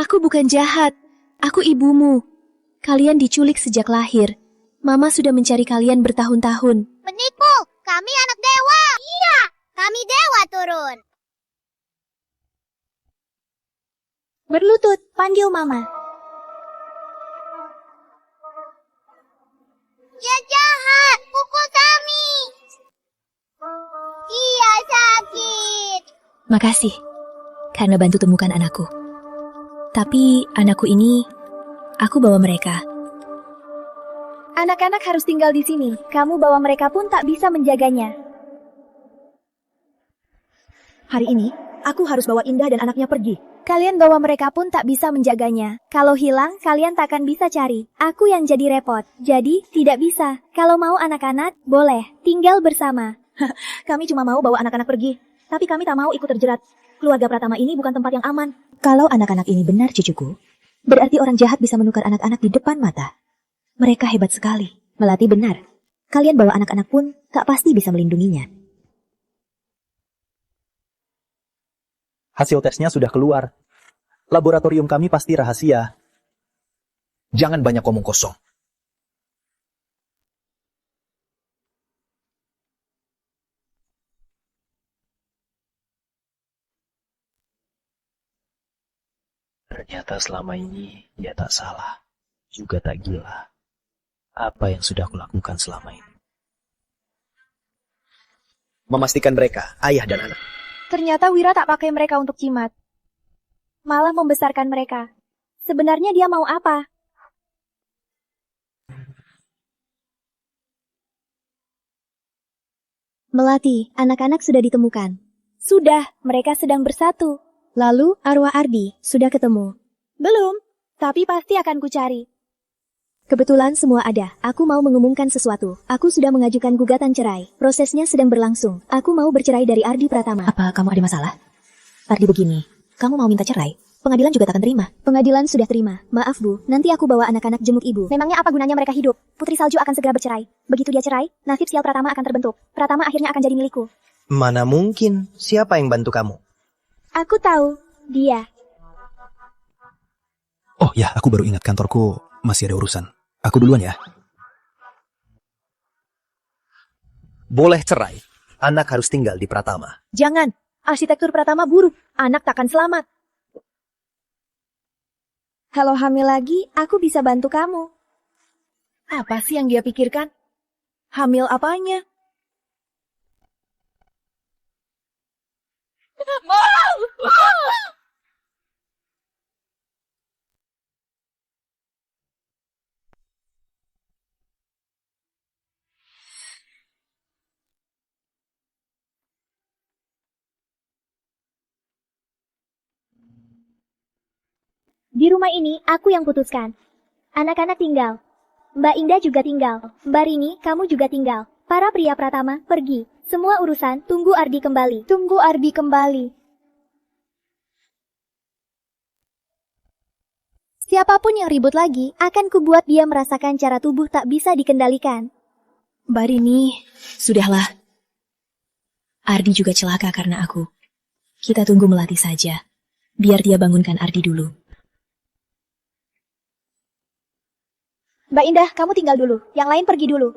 S: Aku bukan jahat. Aku ibumu. Kalian diculik sejak lahir. Mama sudah mencari kalian bertahun-tahun.
R: Menipu! Kami anak dewa! Iya! Kami dewa turun!
B: Berlutut, panggil Mama.
R: Dia jahat! Pukul kami! Iya, sakit!
S: Makasih, karena bantu temukan anakku. Tapi anakku ini, aku bawa mereka.
B: Anak-anak harus tinggal di sini. Kamu bawa mereka pun tak bisa menjaganya.
V: Hari ini, aku harus bawa Indah dan anaknya pergi.
B: Kalian bawa mereka pun tak bisa menjaganya. Kalau hilang, kalian takkan bisa cari. Aku yang jadi repot. Jadi, tidak bisa. Kalau mau anak-anak, boleh. Tinggal bersama.
V: Kami cuma mau bawa anak-anak pergi. Tapi kami tak mau ikut terjerat. Keluarga Pratama ini bukan tempat yang aman.
M: Kalau anak-anak ini benar cucuku, berarti orang jahat bisa menukar anak-anak di depan mata. Mereka hebat sekali. Melati benar. Kalian bawa anak-anak pun tak pasti bisa melindunginya.
F: Hasil tesnya sudah keluar. Laboratorium kami pasti rahasia.
G: Jangan banyak omong kosong.
F: Ternyata selama ini dia tak salah, juga tak gila. Apa yang sudah aku lakukan selama ini?
G: Memastikan mereka, ayah dan anak.
B: Ternyata Wira tak pakai mereka untuk jimat. Malah membesarkan mereka. Sebenarnya dia mau apa? Melati, anak-anak sudah ditemukan. Sudah, mereka sedang bersatu. Lalu, arwah Ardi, sudah ketemu. Belum, tapi pasti akan kucari. Kebetulan semua ada. Aku mau mengumumkan sesuatu. Aku sudah mengajukan gugatan cerai. Prosesnya sedang berlangsung. Aku mau bercerai dari Ardi Pratama.
M: Apa kamu ada masalah? Ardi begini, kamu mau minta cerai? Pengadilan juga takkan terima.
B: Pengadilan sudah terima. Maaf Bu, nanti aku bawa anak-anak jenguk ibu. Memangnya apa gunanya mereka hidup? Putri Salju akan segera bercerai. Begitu dia cerai, nasib sial Pratama akan terbentuk. Pratama akhirnya akan jadi milikku.
G: Mana mungkin? Siapa yang bantu kamu?
B: Aku tahu, dia.
G: Oh ya, aku baru ingat kantorku masih ada urusan. Aku duluan ya. Boleh cerai. Anak harus tinggal di Pratama.
V: Jangan, arsitektur Pratama buruk. Anak takkan selamat.
B: Kalau hamil lagi, aku bisa bantu kamu.
V: Apa sih yang dia pikirkan? Hamil apanya?
B: Di rumah ini, aku yang putuskan. Anak-anak tinggal. Mbak Indah juga tinggal. Mbak Rini, kamu juga tinggal. Para pria Pratama, pergi. Semua urusan, tunggu Ardi kembali. Tunggu Ardi kembali. Siapapun yang ribut lagi, akan kubuat dia merasakan cara tubuh tak bisa dikendalikan.
S: Mbak Rini, sudahlah. Ardi juga celaka karena aku. Kita tunggu Melati saja. Biar dia bangunkan Ardi dulu.
B: Mbak Indah, kamu tinggal dulu. Yang lain pergi dulu.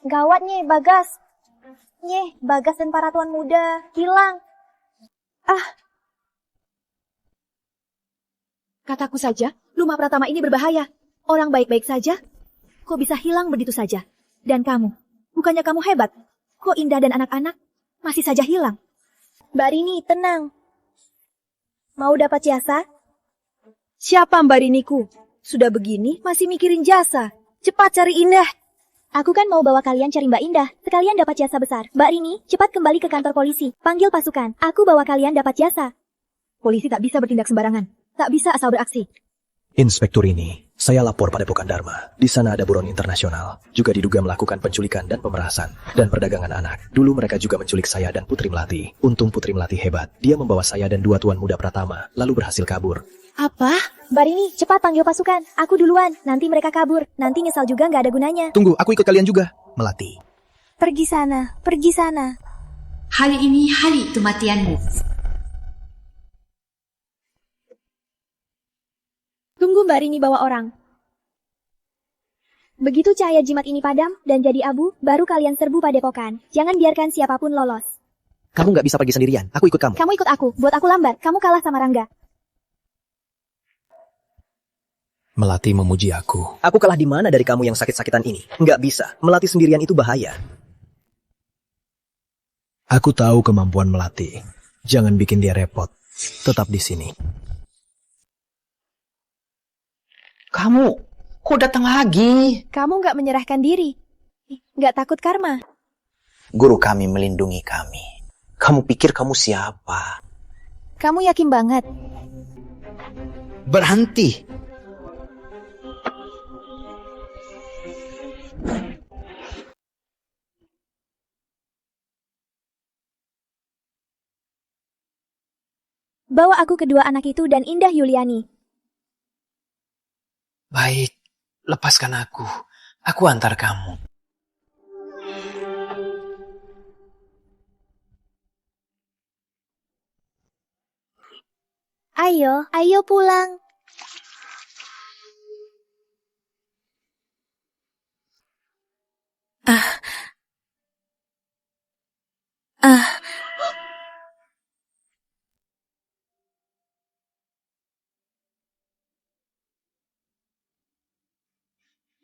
B: Gawat Nye, Bagas. Nye, Bagas dan para tuan muda hilang.
V: Kataku saja, rumah Pratama ini berbahaya. Orang baik-baik saja, kok bisa hilang begitu saja? Dan kamu, bukannya kamu hebat? Kok Indah dan anak-anak masih saja hilang?
B: Mbak Rini, tenang. Mau dapat jasa?
V: Siapa Mbak Riniku? Sudah begini, masih mikirin jasa. Cepat cari Indah.
B: Aku kan mau bawa kalian cari Mbak Indah. Sekalian dapat jasa besar. Mbak Rini, cepat kembali ke kantor polisi. Panggil pasukan. Aku bawa kalian dapat jasa.
V: Polisi tak bisa bertindak sembarangan. Tak bisa asal beraksi.
F: Inspektur ini, saya lapor pada Padepokan Dharma. Di sana ada buron internasional, juga diduga melakukan penculikan dan pemerasan, dan perdagangan anak. Dulu mereka juga menculik saya dan Putri Melati. Untung Putri Melati hebat. Dia membawa saya dan 2 tuan muda Pratama, lalu berhasil kabur.
B: Apa? Barini, cepat panggil pasukan. Aku duluan, nanti mereka kabur. Nanti nyesal juga nggak ada gunanya.
F: Tunggu, aku ikut kalian juga. Melati.
B: Pergi sana, pergi sana.
A: Hari ini hari kematianmu.
B: Tunggu Mbak Rini bawa orang. Begitu cahaya jimat ini padam dan jadi abu, baru kalian serbu padepokan. Jangan biarkan siapapun lolos.
Q: Kamu nggak bisa pergi sendirian, aku ikut kamu.
B: Kamu ikut aku, buat aku lambat. Kamu kalah sama Rangga.
F: Melati memuji aku.
Q: Aku kalah di mana dari kamu yang sakit-sakitan ini? Nggak bisa, melatih sendirian itu bahaya.
F: Aku tahu kemampuan Melati. Jangan bikin dia repot. Tetap di sini.
L: Kamu, kok datang lagi?
B: Kamu nggak menyerahkan diri. Nggak takut karma.
L: Guru kami melindungi kami. Kamu pikir kamu siapa?
B: Kamu yakin banget?
L: Berhenti.
B: Bawa aku kedua anak itu dan Indah Yuliani.
L: Baik, lepaskan aku. Aku antar kamu.
B: Ayo, ayo pulang.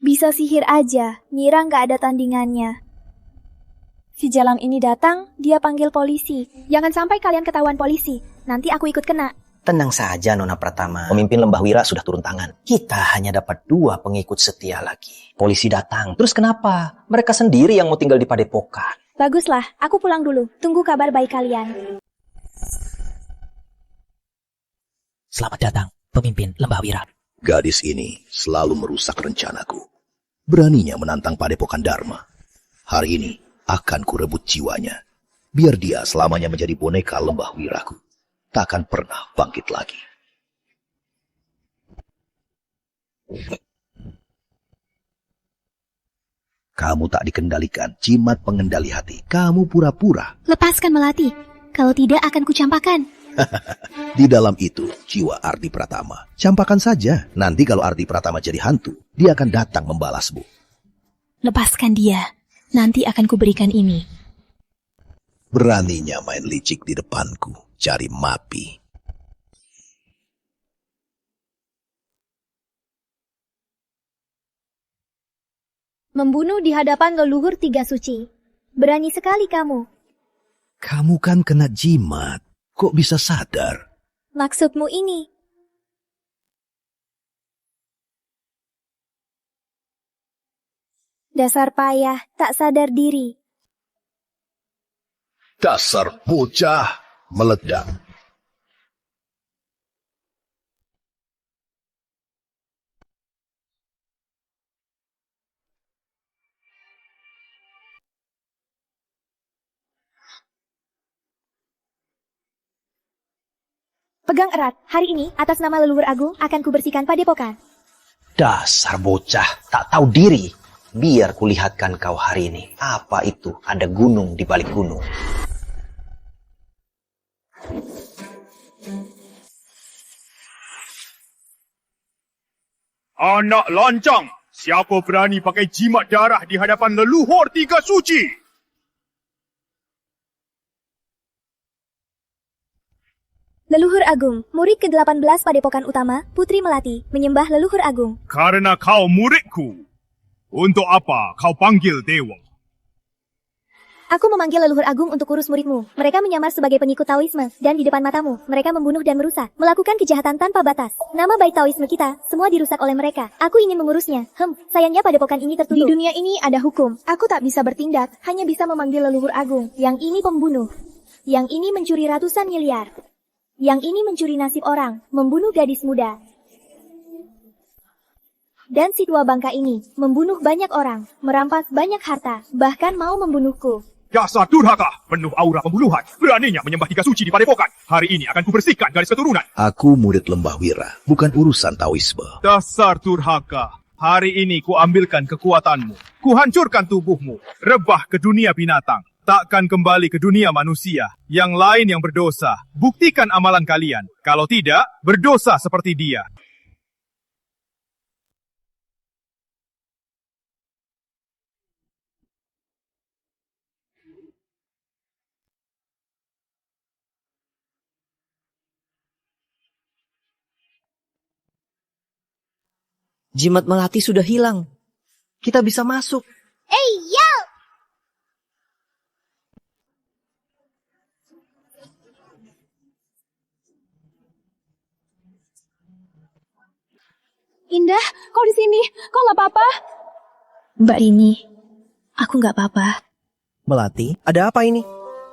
B: Bisa sihir aja, ngira nggak ada tandingannya. Si Jalang ini datang, dia panggil polisi. Jangan sampai kalian ketahuan polisi, nanti aku ikut kena.
L: Tenang saja Nona Pratama. Pemimpin Lembah Wira sudah turun tangan. Kita hanya dapat 2 pengikut setia lagi. Polisi datang. Terus kenapa? Mereka sendiri yang mau tinggal di padepokan.
B: Baguslah, aku pulang dulu. Tunggu kabar baik kalian.
Q: Selamat datang, pemimpin Lembah Wira.
D: Gadis ini selalu merusak rencanaku. Beraninya menantang Padepokan Dharma. Hari ini akan kurebut jiwanya. Biar dia selamanya menjadi boneka Lembah Wiraku. Takkan pernah bangkit lagi. Kamu tak dikendalikan, jimat pengendali hati. Kamu pura-pura.
B: Lepaskan Melati, kalau tidak akan kucampakan.
D: Di dalam itu jiwa Ardi Pratama. Campakan saja. Nanti kalau Ardi Pratama jadi hantu, dia akan datang membalasmu.
S: Lepaskan dia. Nanti akan kuberikan ini.
D: Beraninya main licik di depanku. Cari mapi.
B: Membunuh di hadapan leluhur 3 suci. Berani sekali kamu.
D: Kamu kan kena jimat. Kok bisa sadar?
B: Maksudmu ini? Dasar payah, tak sadar diri.
D: Dasar bocah meledak.
B: Pegang erat, hari ini atas nama leluhur agung akan kubersihkan padepokan.
L: Dasar bocah, tak tahu diri. Biar kulihatkan kau hari ini. Apa itu? Ada gunung di balik gunung.
O: Anak lancang, siapa berani pakai jimat darah di hadapan leluhur 3 suci?
B: Leluhur Agung, murid ke-18 Padepokan Utama, Putri Melati, menyembah Leluhur Agung.
O: Karena kau muridku, untuk apa kau panggil dewa?
B: Aku memanggil Leluhur Agung untuk urus muridmu. Mereka menyamar sebagai pengikut Taoisme, dan di depan matamu, mereka membunuh dan merusak, melakukan kejahatan tanpa batas. Nama baik Taoisme kita, semua dirusak oleh mereka. Aku ingin mengurusnya. Sayangnya padepokan ini tertutup. Di dunia ini ada hukum. Aku tak bisa bertindak, hanya bisa memanggil Leluhur Agung. Yang ini pembunuh. Yang ini mencuri ratusan miliar. Yang ini mencuri nasib orang, membunuh gadis muda. Dan si tua bangka ini membunuh banyak orang, merampas banyak harta, bahkan mau membunuhku.
E: Dasar durhaka, penuh aura pembunuhan, beraninya menyembah tiga suci di padepokan. Hari ini akan kubersihkan garis keturunan.
D: Aku murid lembah wira, bukan urusan Taoisme.
E: Dasar durhaka, hari ini kuambilkan kekuatanmu, kuhancurkan tubuhmu, rebah ke dunia binatang. Takkan kembali ke dunia manusia. Yang lain yang berdosa, buktikan amalan kalian. Kalau tidak, berdosa seperti dia.
Q: Jimat melati sudah hilang. Kita bisa masuk.
B: Yo!
V: Indah, kau di sini? Kau nggak apa-apa?
S: Mbak Rini, aku nggak apa-apa.
G: Melati, ada apa ini?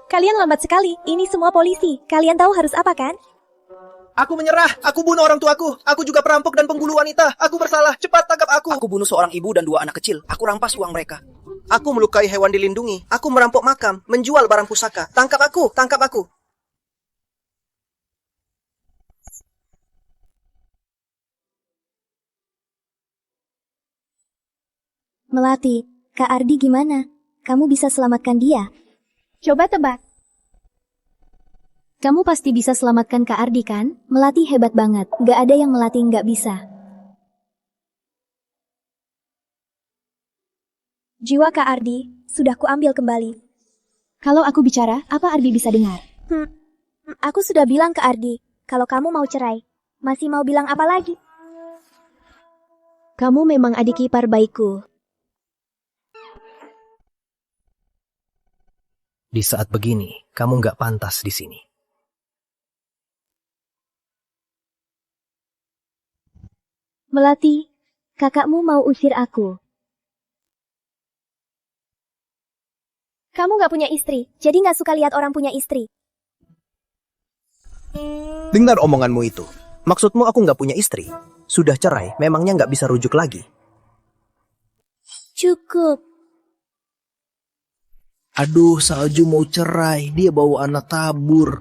B: Kalian lambat sekali. Ini semua polisi. Kalian tahu harus apa kan?
G: Aku menyerah. Aku bunuh orang tuaku. Aku juga perampok dan pembunuh wanita. Aku bersalah. Cepat tangkap aku. Aku bunuh seorang ibu dan 2 anak kecil. Aku rampas uang mereka. Aku melukai hewan dilindungi. Aku merampok makam, menjual barang pusaka. Tangkap aku. Tangkap aku.
B: Melati, Kak Ardi gimana? Kamu bisa selamatkan dia? Coba tebak. Kamu pasti bisa selamatkan Kak Ardi kan? Melati hebat banget. Gak ada yang Melati nggak bisa. Jiwa Kak Ardi sudah kuambil kembali. Kalau aku bicara, apa Ardi bisa dengar? Aku sudah bilang ke Ardi, kalau kamu mau cerai. Masih mau bilang apa lagi? Kamu memang adik ipar baikku.
F: Di saat begini, kamu nggak pantas di sini.
B: Melati, kakakmu mau usir aku. Kamu nggak punya istri, jadi nggak suka lihat orang punya istri.
G: Dengar omonganmu itu. Maksudmu aku nggak punya istri? Sudah cerai, memangnya nggak bisa rujuk lagi?
B: Cukup.
C: Aduh, Salju mau cerai. Dia bawa anak tabur.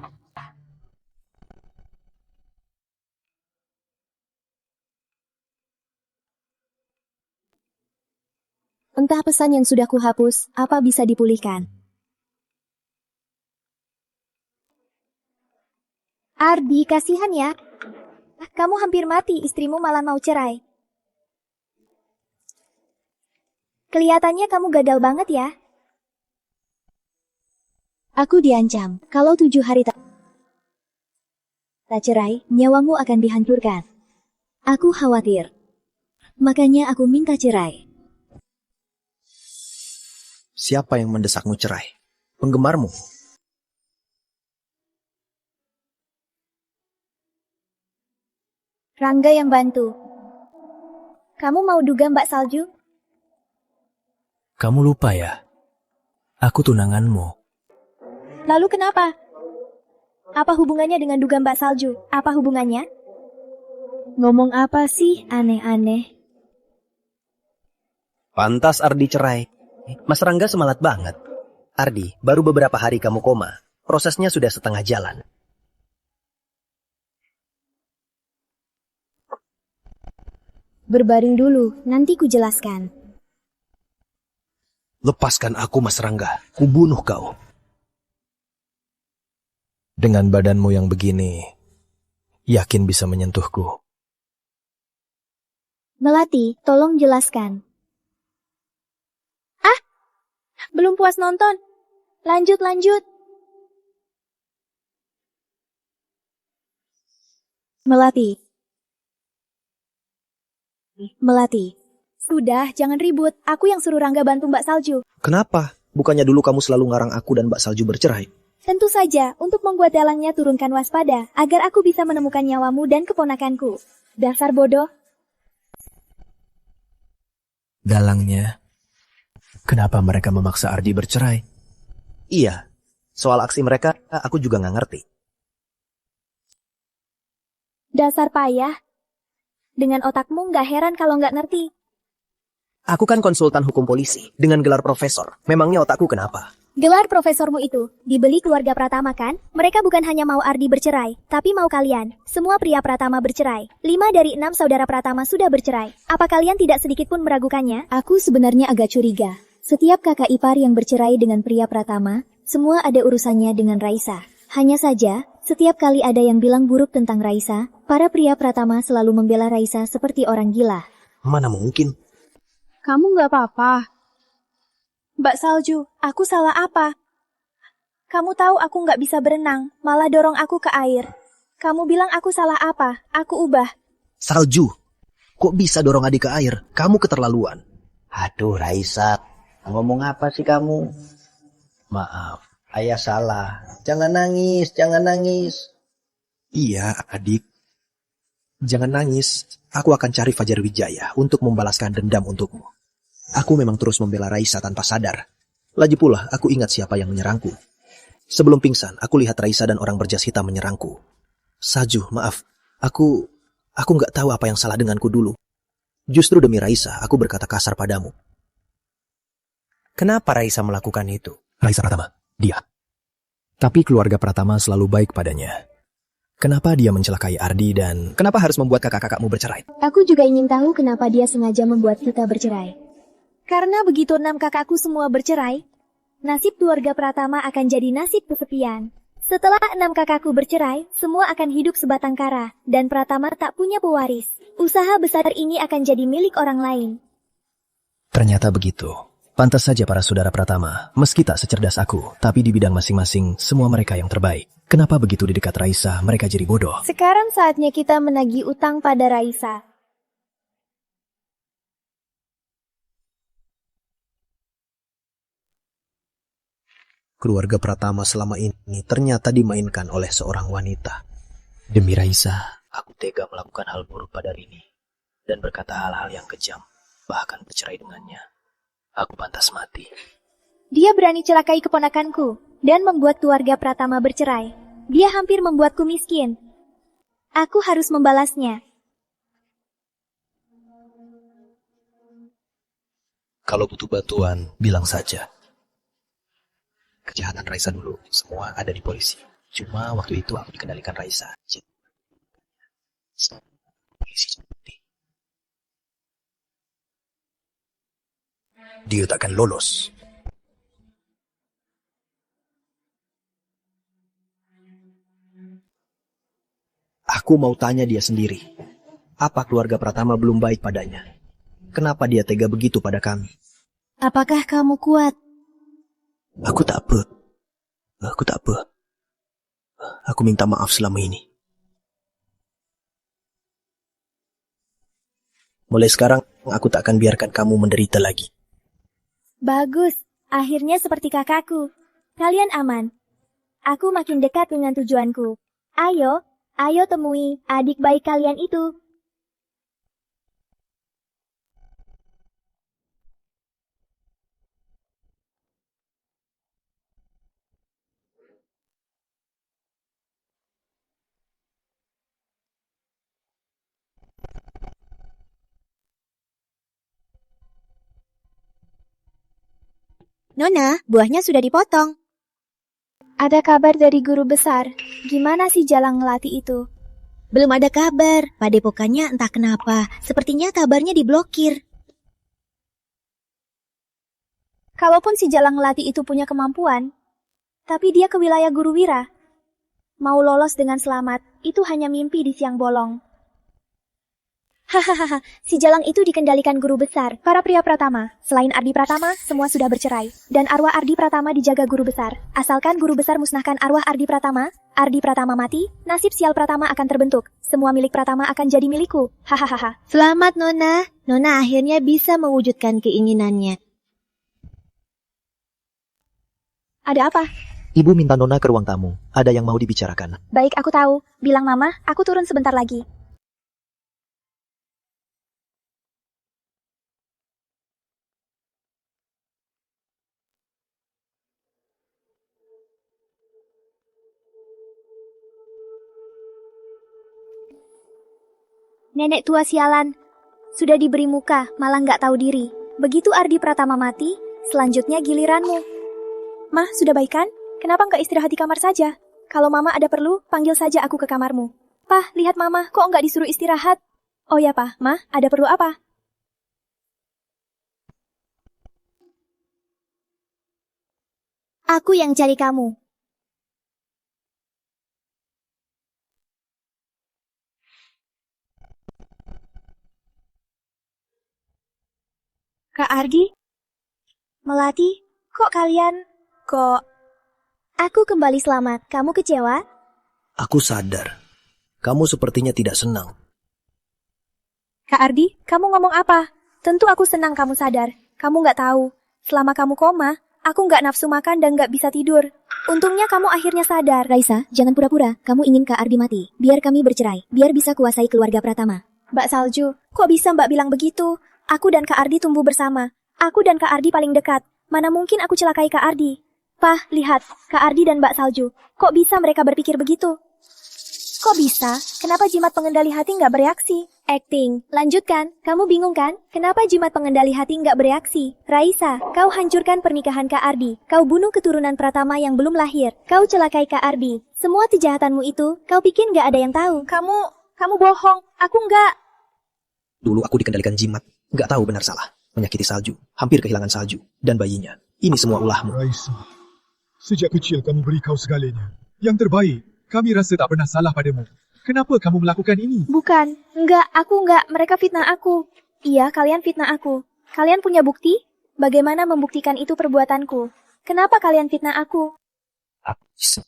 B: Entah pesan yang sudah kuhapus, apa bisa dipulihkan. Ardi, kasihan ya. Kamu hampir mati, istrimu malah mau cerai. Kelihatannya kamu gagal banget ya. Aku diancam, kalau 7 hari tak cerai, nyawamu akan dihancurkan. Aku khawatir. Makanya aku minta cerai.
G: Siapa yang mendesakmu cerai? Penggemarmu?
B: Rangga yang bantu. Kamu mau duga Mbak Salju?
K: Kamu lupa ya? Aku tunanganmu.
B: Lalu kenapa? Apa hubungannya dengan duga Mbak Salju? Apa hubungannya? Ngomong apa sih aneh-aneh?
G: Pantas Ardi cerai. Mas Rangga semangat banget. Ardi, baru beberapa hari kamu koma. Prosesnya sudah setengah jalan.
B: Berbaring dulu, nanti ku jelaskan.
G: Lepaskan aku, Mas Rangga. Kubunuh kau.
K: Dengan badanmu yang begini, yakin bisa menyentuhku.
B: Melati, tolong jelaskan. Ah, belum puas nonton. Lanjut. Melati. Sudah, jangan ribut. Aku yang suruh Rangga bantu Mbak Salju.
G: Kenapa? Bukannya dulu kamu selalu ngarang aku dan Mbak Salju bercerai?
B: Tentu saja, untuk membuat dalangnya turunkan waspada, agar aku bisa menemukan nyawamu dan keponakanku. Dasar bodoh.
K: Dalangnya? Kenapa mereka memaksa Ardi bercerai?
G: Iya, soal aksi mereka, aku juga nggak ngerti.
B: Dasar payah. Dengan otakmu nggak heran kalau nggak ngerti.
G: Aku kan konsultan hukum polisi dengan gelar profesor. Memangnya otakku kenapa?
B: Gelar profesormu itu dibeli keluarga Pratama kan? Mereka bukan hanya mau Ardi bercerai, tapi mau kalian. Semua pria Pratama bercerai. 5 dari 6 saudara Pratama sudah bercerai. Apa kalian tidak sedikit pun meragukannya?
S: Aku sebenarnya agak curiga. Setiap kakak ipar yang bercerai dengan pria Pratama, semua ada urusannya dengan Raisa. Hanya saja, setiap kali ada yang bilang buruk tentang Raisa, para pria Pratama selalu membela Raisa seperti orang gila.
G: Mana mungkin?
J: Kamu nggak apa-apa?
V: Mbak Salju, aku salah apa? Kamu tahu aku nggak bisa berenang, malah dorong aku ke air. Kamu bilang aku salah apa? Aku ubah.
G: Salju, kok bisa dorong adik ke air? Kamu keterlaluan.
L: Aduh Raisa, ngomong apa sih kamu?
G: Maaf.
L: Ayah salah. Jangan nangis, jangan nangis.
G: Iya, adik. Jangan nangis. Aku akan cari Fajar Wijaya untuk membalaskan dendam untukmu. Aku memang terus membela Raisa tanpa sadar. Lagi pula, aku ingat siapa yang menyerangku. Sebelum pingsan, aku lihat Raisa dan orang berjas hitam menyerangku. Salju, maaf. Aku nggak tahu apa yang salah denganku dulu. Justru demi Raisa, aku berkata kasar padamu. Kenapa Raisa melakukan itu?
F: Raisa Pratama, dia. Tapi keluarga Pratama selalu baik padanya. Kenapa dia mencelakai Ardi dan
G: kenapa harus membuat kakak-kakakmu bercerai?
B: Aku juga ingin tahu kenapa dia sengaja membuat kita bercerai. Karena begitu 6 kakakku semua bercerai, nasib keluarga Pratama akan jadi nasib kesepian. Setelah 6 kakakku bercerai, semua akan hidup sebatang kara, dan Pratama tak punya pewaris. Usaha besar ini akan jadi milik orang lain.
F: ternyata begitu. Pantas saja para saudara Pratama, meski tak secerdas aku, tapi di bidang masing-masing, semua mereka yang terbaik. Kenapa begitu di dekat Raisa, mereka jadi bodoh?
B: Sekarang saatnya kita menagih utang pada Raisa.
G: Keluarga Pratama selama ini ternyata dimainkan oleh seorang wanita. Demi Raisa, aku tega melakukan hal buruk pada Rini dan berkata hal-hal yang kejam, bahkan bercerai dengannya. Aku pantas mati.
B: Dia berani celakai keponakanku dan membuat keluarga Pratama bercerai. Dia hampir membuatku miskin. Aku harus membalasnya.
G: Kalau butuh bantuan, bilang saja. Kejahatan Raisa dulu, semua ada di polisi. Cuma waktu itu aku dikendalikan Raisa. Dia takkan lolos. Aku mau tanya dia sendiri. Apa keluarga Pratama belum baik padanya? Kenapa dia tega begitu pada kami?
B: Apakah kamu kuat?
G: Aku tak apa. Aku minta maaf selama ini. Mulai sekarang, aku tak akan biarkan kamu menderita lagi.
B: Bagus, akhirnya seperti kakakku. Kalian aman. Aku makin dekat dengan tujuanku. Ayo temui adik baik kalian itu.
V: Nona, buahnya sudah dipotong.
B: Ada kabar dari guru besar. Gimana si Jalang Ngelati itu?
M: Belum ada kabar. Padepokannya entah kenapa. Sepertinya kabarnya diblokir.
B: Kalaupun si Jalang Ngelati itu punya kemampuan, tapi dia ke wilayah Guru Wira. Mau lolos dengan selamat, itu hanya mimpi di siang bolong. Hahaha, si Jalang itu dikendalikan guru besar, para pria Pratama. Selain Ardi Pratama, semua sudah bercerai. Dan arwah Ardi Pratama dijaga guru besar. Asalkan guru besar musnahkan arwah Ardi Pratama mati, nasib sial Pratama akan terbentuk. Semua milik Pratama akan jadi milikku. Hahaha.
M: Selamat Nona. Nona akhirnya bisa mewujudkan keinginannya.
B: Ada apa?
Q: Ibu minta Nona ke ruang tamu. Ada yang mau dibicarakan.
B: Baik, aku tahu. Bilang Mama, aku turun sebentar lagi. Nenek tua sialan. Sudah diberi muka, malah nggak tahu diri. Begitu Ardi Pratama mati, selanjutnya giliranmu. Mah, sudah baik kan? Kenapa nggak istirahat di kamar saja? Kalau Mama ada perlu, panggil saja aku ke kamarmu. Pah, lihat Mama, kok nggak disuruh istirahat? Oh ya, Pah, Mah, ada perlu apa? Aku yang cari kamu. Kak Ardi? Melati? Kok kalian? Kok? Aku kembali selamat. Kamu kecewa?
G: Aku sadar. Kamu sepertinya tidak senang.
B: Kak Ardi, kamu ngomong apa? Tentu aku senang kamu sadar. Kamu nggak tahu. Selama kamu koma, aku nggak nafsu makan dan nggak bisa tidur. Untungnya kamu akhirnya sadar.
S: Raisa, jangan pura-pura. Kamu ingin Kak Ardi mati. Biar kami bercerai. Biar bisa kuasai keluarga Pratama.
B: Mbak Salju, kok bisa Mbak bilang begitu? Aku dan Kak Ardi tumbuh bersama. Aku dan Kak Ardi paling dekat. Mana mungkin aku celakai Kak Ardi? Pah, lihat, Kak Ardi dan Mbak Salju. Kok bisa mereka berpikir begitu? Kok bisa? Kenapa jimat pengendali hati nggak bereaksi? Acting. Lanjutkan. Kamu bingung kan? Kenapa jimat pengendali hati nggak bereaksi? Raisa, kau hancurkan pernikahan Kak Ardi. Kau bunuh keturunan Pratama yang belum lahir. Kau celakai Kak Ardi. Semua kejahatanmu itu, kau pikir nggak ada yang tahu? Kamu bohong. Aku nggak.
G: Dulu aku dikendalikan jimat. Nggak tahu benar salah. Menyakiti Salju. Hampir kehilangan Salju. Dan bayinya. Ini semua ulahmu.
E: Raisa, sejak kecil kamu beri kau segalanya. Yang terbaik. Kami rasa tak pernah salah padamu. Kenapa kamu melakukan ini?
B: Bukan. Aku enggak. Mereka fitnah aku. Iya, kalian fitnah aku. Kalian punya bukti? Bagaimana membuktikan itu perbuatanku? Kenapa kalian fitnah aku?
G: Aku bisa.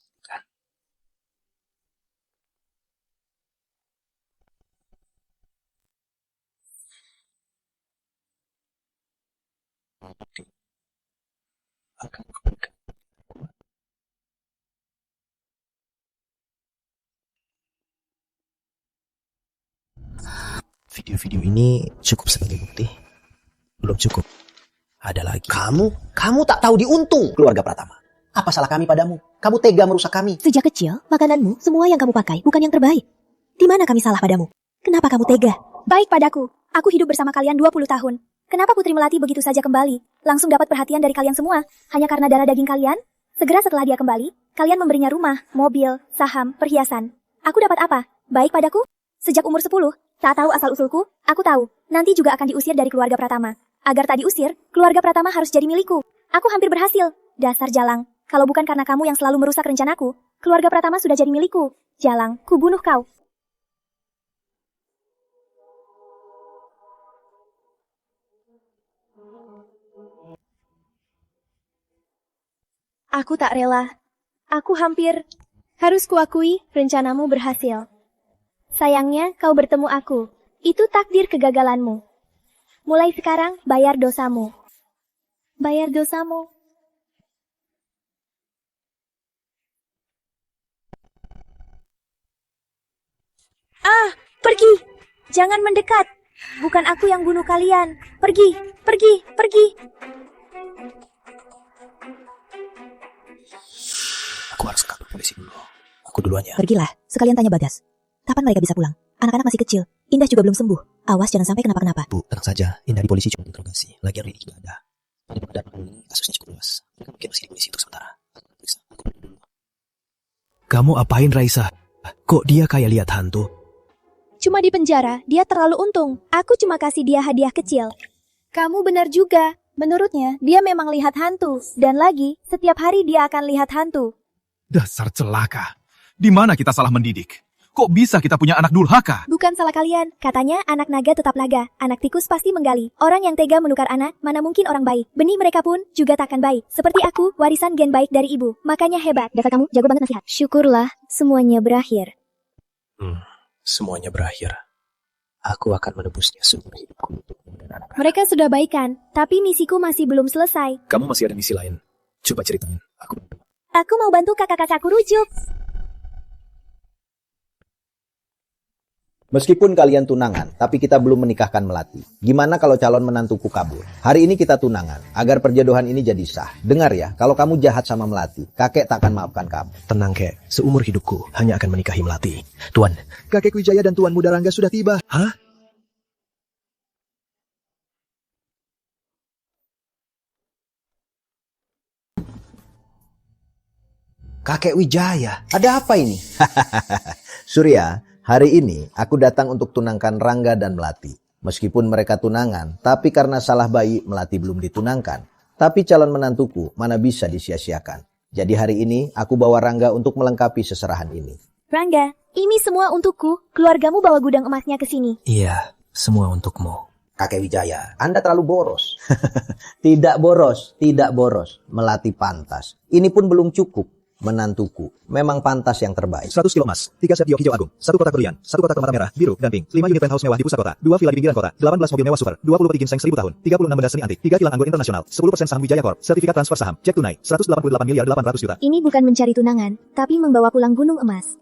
G: Akan kuberikan. Video-video ini cukup sebagai bukti? Belum cukup. Ada lagi.
L: Kamu tak tahu diuntung keluarga Pratama. Apa salah kami padamu? Kamu tega merusak kami.
M: Sejak kecil, makananmu, semua yang kamu pakai bukan yang terbaik. Di mana kami salah padamu? Kenapa kamu tega?
B: Baik padaku. Aku hidup bersama kalian 20 tahun. Kenapa Putri Melati begitu saja kembali? Langsung dapat perhatian dari kalian semua. Hanya karena darah daging kalian? Segera setelah dia kembali, kalian memberinya rumah, mobil, saham, perhiasan. Aku dapat apa? Baik padaku? Sejak umur 10, tak tahu asal-usulku, aku tahu. Nanti juga akan diusir dari keluarga Pratama. Agar tak diusir, keluarga Pratama harus jadi milikku. Aku hampir berhasil. Dasar Jalang. Kalau bukan karena kamu yang selalu merusak rencanaku, keluarga Pratama sudah jadi milikku. Jalang, ku bunuh kau. Aku tak rela. Aku hampir. Harus kuakui, rencanamu berhasil. Sayangnya, kau bertemu aku. Itu takdir kegagalanmu. Mulai sekarang, bayar dosamu. Bayar dosamu. Pergi! Jangan mendekat. Bukan aku yang bunuh kalian. Pergi, pergi, pergi.
G: Aku harus ke kantor polisi dulu. Aku duluan ya.
M: Pergilah, sekalian tanya Bagas. Kapan mereka bisa pulang? Anak-anak masih kecil. Indah juga belum sembuh. Awas jangan sampai kenapa-kenapa.
G: Bu, tenang saja. Indah di polisi cuma interogasi. Lagian Ridi juga ada. Pada pendapat ini kasusnya cukup luas. Mereka mungkin masih di polisi untuk sementara. Aku pergi dulu.
F: Kamu apain Raisa? Kok dia kayak lihat hantu?
B: Cuma di penjara, dia terlalu untung. Aku cuma kasih dia hadiah kecil. Kamu benar juga. Menurutnya, dia memang lihat hantu. Dan lagi, setiap hari dia akan lihat hantu.
E: Dasar celaka. Di mana kita salah mendidik? Kok bisa kita punya anak durhaka?
B: Bukan salah kalian. Katanya anak naga tetap naga. Anak tikus pasti menggali. Orang yang tega menukar anak, mana mungkin orang baik. Benih mereka pun juga takkan baik. Seperti aku, warisan gen baik dari ibu. Makanya hebat.
M: Dasar kamu jago banget nasihat.
B: Syukurlah, semuanya berakhir.
G: Semuanya berakhir. Aku akan menebusnya seumur hidupku untukmu dan anak-anak.
B: Mereka sudah baikan, tapi misiku masih belum selesai.
F: Kamu masih ada misi lain. Coba ceritain.
B: Aku mau bantu kakak-kakakku rujuk.
L: Meskipun kalian tunangan, tapi kita belum menikahkan Melati. Gimana kalau calon menantuku kabur? Hari ini kita tunangan, agar perjodohan ini jadi sah. Dengar ya, kalau kamu jahat sama Melati, kakek tak akan maafkan kamu.
F: Tenang, Kek. Seumur hidupku hanya akan menikahi Melati. Tuan.
G: Kakek Wijaya dan Tuan Muda Rangga sudah tiba.
F: Hah?
L: Kakek Wijaya, ada apa ini? Surya, hari ini aku datang untuk tunangkan Rangga dan Melati. Meskipun mereka tunangan, tapi karena salah bayi Melati belum ditunangkan. Tapi calon menantuku mana bisa disia-siakan. Jadi hari ini aku bawa Rangga untuk melengkapi seserahan ini.
B: Rangga, ini semua untukku. Keluargamu bawa gudang emasnya ke sini.
F: Iya, semua untukmu.
L: Kakek Wijaya, Anda terlalu boros. Tidak boros, tidak boros. Melati pantas. Ini pun belum cukup. Menantuku memang pantas yang terbaik.
G: 100 kilo emas, 3 set giok hijau agung, 1 kotak berlian, 1 kotak permata merah, biru, dan pink, 5 unit penthouse mewah di pusat kota, 2 villa di pinggiran kota, 18 mobil mewah super, 20 peti ginseng 1000 tahun, 36 benda seni antik, 3 kilang anggur internasional, 10% saham Wijaya Corp, sertifikat transfer saham, cek tunai, 188 miliar 800 juta.
B: Ini bukan mencari tunangan, tapi membawa pulang gunung emas.